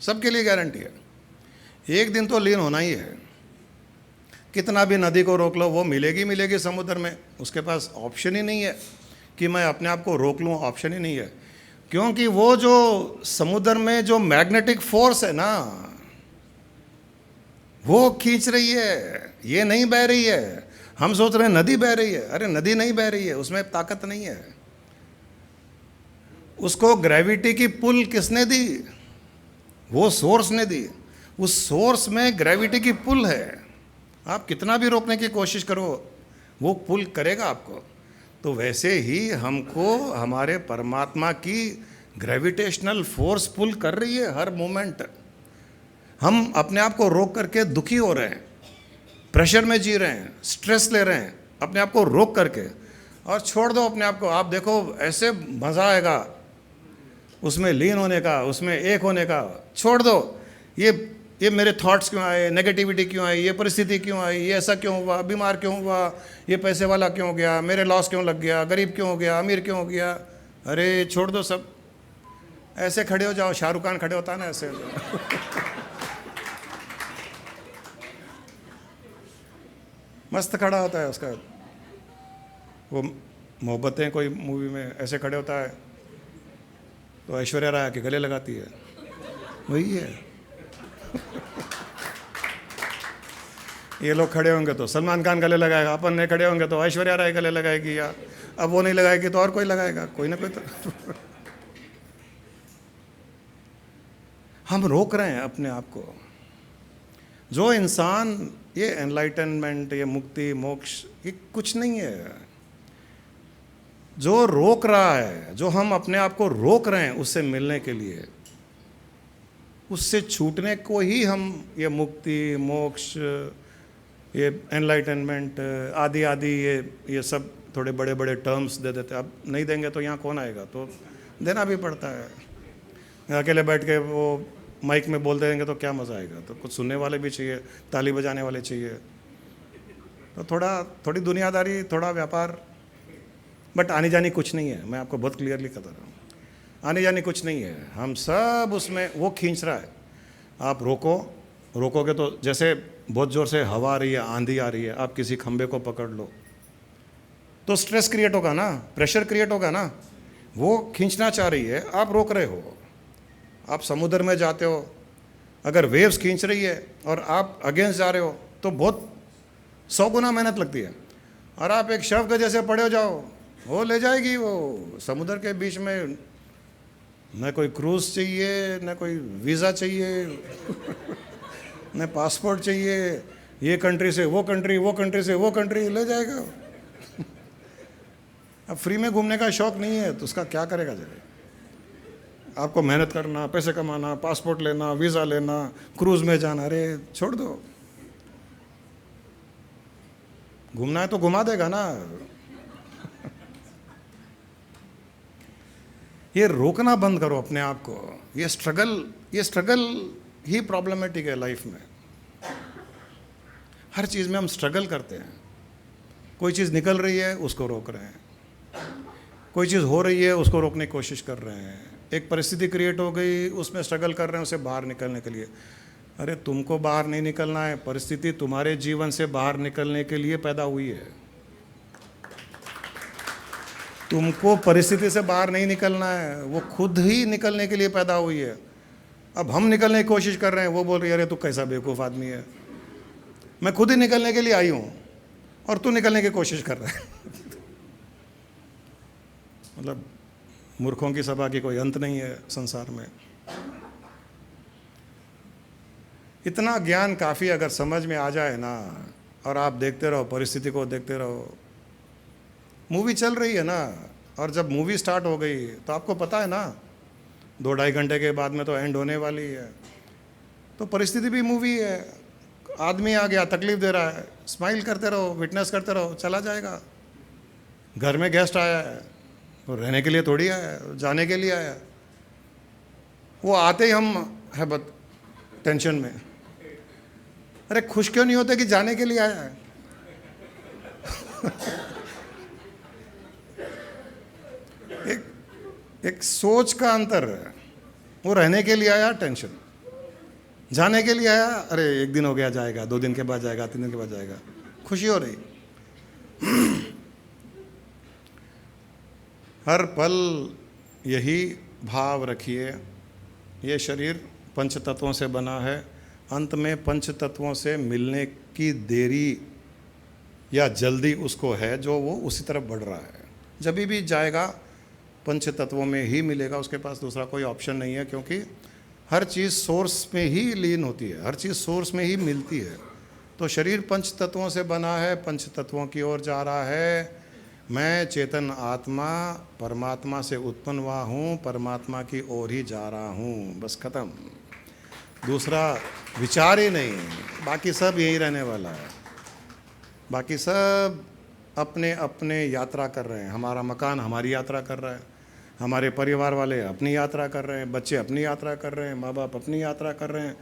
सबके लिए गारंटी है, एक दिन तो लीन होना ही है। कितना भी नदी को रोक लो, वो मिलेगी समुद्र में। उसके पास ऑप्शन ही नहीं है कि मैं अपने आप को रोक लूँ, ऑप्शन ही नहीं है। क्योंकि वो जो समुद्र में जो मैग्नेटिक फोर्स है ना, वो खींच रही है, ये नहीं बह रही है। हम सोच रहे हैं नदी बह रही है, अरे नदी नहीं बह रही है, उसमें ताकत नहीं है। उसको ग्रेविटी की पुल किसने दी? वो सोर्स ने दी। उस सोर्स में ग्रेविटी की पुल है। आप कितना भी रोकने की कोशिश करो, वो पुल करेगा आपको। तो वैसे ही हमको हमारे परमात्मा की ग्रेविटेशनल फोर्स पुल कर रही है हर मोमेंट। हम अपने आप को रोक करके दुखी हो रहे हैं, प्रेशर में जी रहे हैं, स्ट्रेस ले रहे हैं अपने आप को रोक करके। और छोड़ दो अपने आप को, आप देखो ऐसे मज़ा आएगा। उसमें लीन होने का, उसमें एक होने का। छोड़ दो ये मेरे थॉट्स क्यों आए, नेगेटिविटी क्यों आई, ये परिस्थिति क्यों आई, ये ऐसा क्यों हुआ, बीमार क्यों हुआ, ये पैसे वाला क्यों हो गया, मेरे लॉस क्यों लग गया, गरीब क्यों हो गया, अमीर क्यों हो गया। अरे छोड़ दो सब, ऐसे खड़े हो जाओ, शाहरुख खान खड़े होता है ना ऐसे। मस्त खड़ा होता है उसका, वो मोहब्बतें कोई मूवी में ऐसे खड़े होता है तो ऐश्वर्या राय के गले लगाती है, वही है। ये लोग खड़े होंगे तो सलमान खान गले लगाएगा, अपन ने खड़े होंगे तो ऐश्वर्या राय गले लगाएगी, या अब वो नहीं लगाएगी तो और कोई लगाएगा, कोई ना कोई तो। हम रोक रहे हैं अपने आप को। जो इंसान, ये एनलाइटनमेंट, ये मुक्ति मोक्ष, ये कुछ नहीं है। जो रोक रहा है, जो हम अपने आप को रोक रहे हैं उससे मिलने के लिए, उससे छूटने को ही हम ये मुक्ति मोक्ष, ये एनलाइटनमेंट आदि आदि, ये सब थोड़े बड़े बड़े टर्म्स दे देते हैं। अब नहीं देंगे तो यहाँ कौन आएगा, तो देना भी पड़ता है। अकेले बैठ के वो माइक में बोल देंगे तो क्या मज़ा आएगा, तो कुछ सुनने वाले भी चाहिए, ताली बजाने वाले चाहिए, तो थोड़ी दुनियादारी, थोड़ा व्यापार, बट आनी जानी कुछ नहीं है। मैं आपको बहुत क्लियरली बता रहा हूँ, आनी जानी कुछ नहीं है। हम सब उसमें, वो खींच रहा है। आप रोकोगे तो जैसे बहुत ज़ोर से हवा आ रही है, आंधी आ रही है, आप किसी खंबे को पकड़ लो तो स्ट्रेस क्रिएट होगा ना, प्रेशर क्रिएट होगा ना। वो खींचना चाह रही है, आप रोक रहे हो। आप समुद्र में जाते हो, अगर वेव्स खींच रही है और आप अगेंस्ट जा रहे हो तो बहुत 100 गुना मेहनत लगती है। और आप एक शव के जैसे पड़े हो जाओ, वो ले जाएगी। वो समुद्र के बीच में न कोई क्रूज़ चाहिए, न कोई वीज़ा चाहिए, न पासपोर्ट चाहिए, ये कंट्री से वो कंट्री, वो कंट्री से वो कंट्री ले जाएगा। अब फ्री में घूमने का शौक नहीं है तो उसका क्या करेगा जरा। आपको मेहनत करना, पैसे कमाना, पासपोर्ट लेना, वीज़ा लेना, क्रूज़ में जाना, अरे छोड़ दो। घूमना है तो घुमा देगा ना। ये रोकना बंद करो अपने आप को। ये स्ट्रगल ही प्रॉब्लमेटिक है लाइफ में। हर चीज़ में हम स्ट्रगल करते हैं। कोई चीज़ निकल रही है उसको रोक रहे हैं, कोई चीज़ हो रही है उसको रोकने की कोशिश कर रहे हैं, एक परिस्थिति क्रिएट हो गई उसमें स्ट्रगल कर रहे हैं उसे बाहर निकलने के लिए। अरे तुमको बाहर नहीं निकलना है, परिस्थिति तुम्हारे जीवन से बाहर निकलने के लिए पैदा हुई है। तुमको परिस्थिति से बाहर नहीं निकलना है, वो खुद ही निकलने के लिए पैदा हुई है। अब हम निकलने की कोशिश कर रहे हैं, वो बोल रही है अरे तू कैसा बेवकूफ़ आदमी है, मैं खुद ही निकलने के लिए आई हूँ और तू निकलने की कोशिश कर रहा है। मतलब मूर्खों की सभा की कोई अंत नहीं है संसार में। इतना ज्ञान काफ़ी अगर समझ में आ जाए ना, और आप देखते रहो, परिस्थिति को देखते रहो। मूवी चल रही है ना, और जब मूवी स्टार्ट हो गई तो आपको पता है ना 2-2.5 घंटे के बाद में तो एंड होने वाली है। तो परिस्थिति भी मूवी है। आदमी आ गया, तकलीफ दे रहा है, स्माइल करते रहो, विटनेस करते रहो, चला जाएगा। घर में गेस्ट आया है, वो रहने के लिए थोड़ी आया है, जाने के लिए आया है। वो आते ही हम है बस टेंशन में। अरे खुश क्यों नहीं होते कि जाने के लिए आया है? एक सोच का अंतर है। वो रहने के लिए आया टेंशन, जाने के लिए आया अरे 1 दिन हो गया जाएगा, 2 दिन के बाद जाएगा, 3 दिन के बाद जाएगा, खुशी हो रही। हर पल यही भाव रखिए, ये शरीर पंच तत्वों से बना है, अंत में पंच तत्वों से मिलने की देरी या जल्दी उसको है जो वो उसी तरफ बढ़ रहा है। जब भी जाएगा पंच तत्वों में ही मिलेगा, उसके पास दूसरा कोई ऑप्शन नहीं है, क्योंकि हर चीज़ सोर्स में ही लीन होती है, हर चीज़ सोर्स में ही मिलती है। तो शरीर पंच तत्वों से बना है, पंच तत्वों की ओर जा रहा है। मैं चेतन आत्मा परमात्मा से उत्पन्न हुआ हूँ, परमात्मा की ओर ही जा रहा हूँ, बस ख़त्म। दूसरा विचार ही नहीं, बाकी सब यही रहने वाला है। बाकी सब अपने अपने यात्रा कर रहे हैं। हमारा मकान हमारी यात्रा कर रहा है, हमारे परिवार वाले अपनी यात्रा कर रहे हैं, बच्चे अपनी यात्रा कर रहे हैं, माँ बाप अपनी यात्रा कर रहे हैं।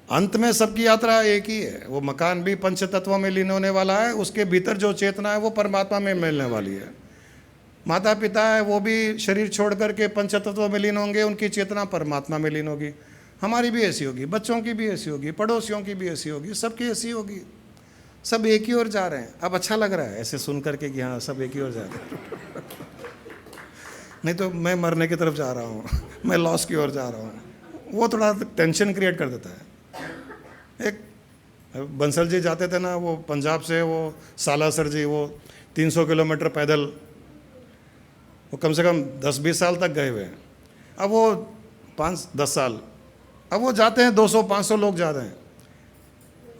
अंत में सबकी यात्रा एक ही है। वो मकान भी पंच तत्वों में लीन होने वाला है, उसके भीतर जो चेतना है वो परमात्मा में मिलने वाली है। माता पिता है वो भी शरीर छोड़ करके पंच तत्वों में लीन होंगे, उनकी चेतना परमात्मा में लीन होगी। हमारी भी ऐसी होगी, बच्चों की भी ऐसी होगी, पड़ोसियों की भी ऐसी होगी, सबकी ऐसी होगी। सब एक ही ओर जा रहे हैं। अब अच्छा लग रहा है ऐसे सुन करके कि हाँ सब एक ही ओर जा रहे हैं। नहीं तो मैं मरने की तरफ जा रहा हूँ, मैं लॉस की ओर जा रहा हूँ, वो थोड़ा टेंशन क्रिएट कर देता है। एक बंसल जी जाते थे ना, वो पंजाब से, वो सालासर जी, वो 300 किलोमीटर पैदल, वो कम से कम 10-20 साल तक गए हुए हैं। अब वो 5-10 साल, अब वो जाते हैं 200-500 लोग जा रहे हैं।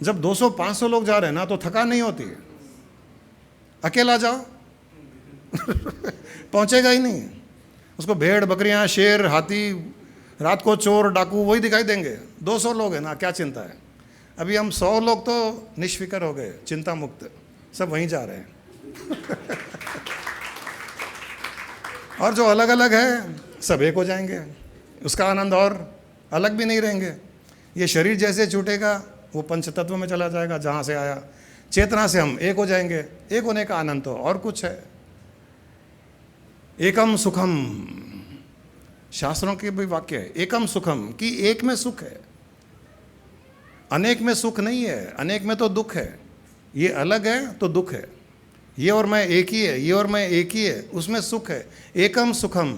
जब 200-500 लोग जा रहे हैं ना तो थकान नहीं होती है। अकेला जाओ पहुंचेगा ही नहीं। उसको भेड़ बकरियां, शेर, हाथी, रात को चोर डाकू वही दिखाई देंगे। 200 लोग हैं ना, क्या चिंता है। अभी हम 100 लोग तो निष्फिक्र हो गए, चिंता मुक्त, सब वहीं जा रहे हैं। और जो अलग अलग है सब एक हो जाएंगे, उसका आनंद और अलग भी नहीं रहेंगे। ये शरीर जैसे छूटेगा वो पंच तत्व में चला जाएगा जहाँ से आया। चेतना से हम एक हो जाएंगे। एक होने का आनंद तो और कुछ है। एकम सुखम, शास्त्रों के भी वाक्य है, एकम सुखम, कि एक में सुख है, अनेक में सुख नहीं है। अनेक में तो दुख है। ये अलग है तो दुख है, ये और मैं एक ही है, ये और मैं एक ही है, उसमें सुख है। एकम सुखम,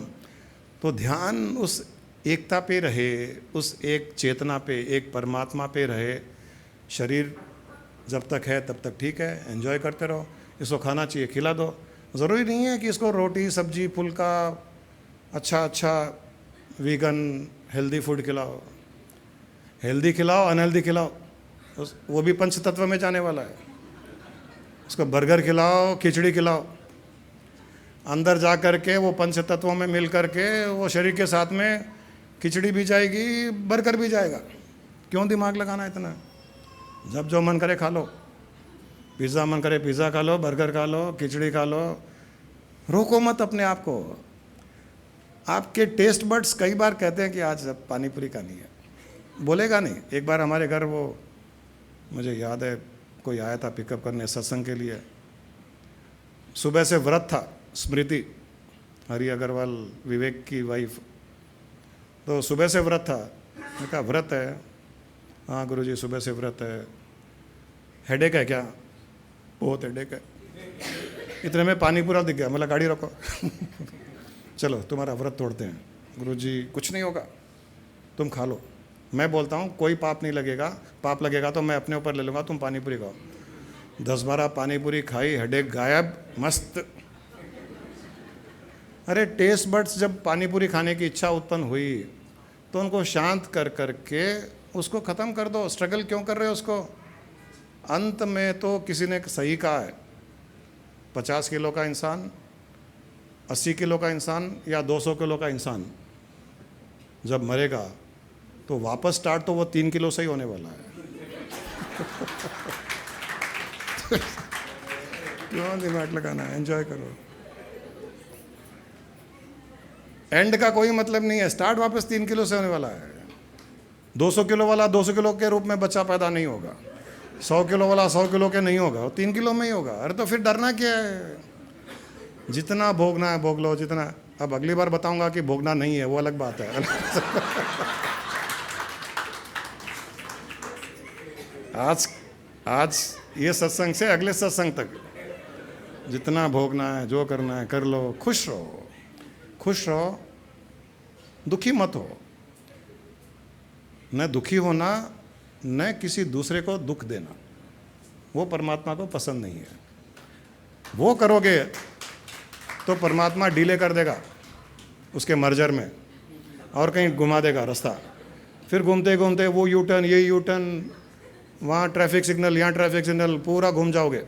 तो ध्यान उस एकता पे रहे, उस एक चेतना पे, एक परमात्मा पे रहे। शरीर जब तक है तब तक ठीक है, एंजॉय करते रहो। इसको खाना चाहिए खिला दो। ज़रूरी नहीं है कि इसको रोटी सब्जी फुल्का अच्छा वीगन हेल्दी फूड खिलाओ। हेल्दी खिलाओ अनहेल्दी खिलाओ, वो भी पंच तत्व में जाने वाला है। उसको बर्गर खिलाओ खिचड़ी खिलाओ, अंदर जा कर के वो पंच तत्वों में मिल कर के वो शरीर के साथ में खिचड़ी भी जाएगी, बर्गर भी जाएगा। क्यों दिमाग लगाना इतना। जब जो मन करे खा लो, पिज़्ज़ा मन करे पिज़्ज़ा खा लो, बर्गर खा लो, खिचड़ी खा लो। रोको मत अपने आप को। आपके टेस्ट बड्स कई बार कहते हैं कि आज पानी पूरी खानी है, बोलेगा नहीं। एक बार हमारे घर वो मुझे याद है कोई आया था पिकअप करने सत्संग के लिए। सुबह से व्रत था, स्मृति हरि अग्रवाल विवेक की वाइफ, तो सुबह से व्रत था। मैंने कहा व्रत है? हाँ गुरुजी सुबह से व्रत है। हेडेक है क्या? बहुत हेडेक है। इतने में पानी पूरा दिख गया। मतलब गाड़ी रोको चलो तुम्हारा व्रत तोड़ते हैं। गुरुजी कुछ नहीं होगा, तुम खा लो। मैं बोलता हूँ कोई पाप नहीं लगेगा, पाप लगेगा तो मैं अपने ऊपर ले लूँगा, तुम पानी पूरी खाओ। 10-12 पानी पूरी खाई, हेडेक गायब, मस्त। अरे टेस्ट बड्स जब पानी पूरी खाने की इच्छा उत्पन्न हुई तो उनको शांत कर करके उसको ख़त्म कर दो। स्ट्रगल क्यों कर रहे हो उसको। अंत में तो किसी ने सही कहा है, 50 किलो का इंसान, 80 किलो का इंसान या 200 किलो का इंसान जब मरेगा तो वापस स्टार्ट तो वो 3 किलो से ही होने वाला है। क्यों दिमाग लगाना है, एंजॉय करो। एंड का कोई मतलब नहीं है, स्टार्ट वापस 3 किलो से होने वाला है। 200 किलो वाला 200 किलो के रूप में बच्चा पैदा नहीं होगा, 100 किलो वाला 100 किलो के नहीं होगा, वो 3 किलो में ही होगा। अरे तो फिर डरना क्या है। जितना भोगना है भोग लो, जितना। अब अगली बार बताऊंगा कि भोगना नहीं है, वो अलग बात है। आज ये सत्संग से अगले सत्संग तक जितना भोगना है, जो करना है कर लो, खुश रहो, खुश रहो, दुखी मत हो। न दुखी होना, न किसी दूसरे को दुख देना, वो परमात्मा को पसंद नहीं है। वो करोगे तो परमात्मा डिले कर देगा उसके मर्जर में और कहीं घुमा देगा रास्ता। फिर घूमते घूमते वो यू टर्न, ये यू टर्न, वहाँ ट्रैफिक सिग्नल, यहाँ ट्रैफिक सिग्नल, पूरा घूम जाओगे।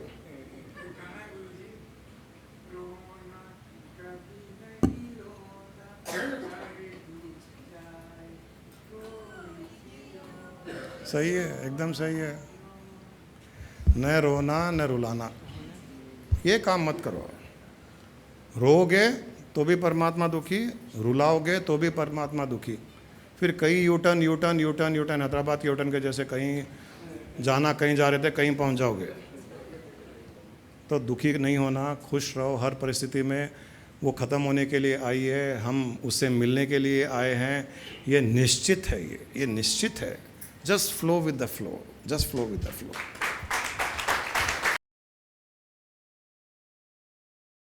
सही है, एकदम सही है। न रोना न रुलाना, ये काम मत करो। रोगे तो भी परमात्मा दुखी, रुलाओगे तो भी परमात्मा दुखी। फिर कई U turn U turn U turn U turn, Hyderabad के यूटर्न के जैसे, कहीं जाना, कहीं जा रहे थे, कहीं पहुंच जाओगे। तो दुखी नहीं होना, खुश रहो हर परिस्थिति में। वो ख़त्म होने के लिए आई है, हम उससे मिलने के लिए आए हैं, ये निश्चित है, ये निश्चित है। Just flow with the flow, just flow with the flow.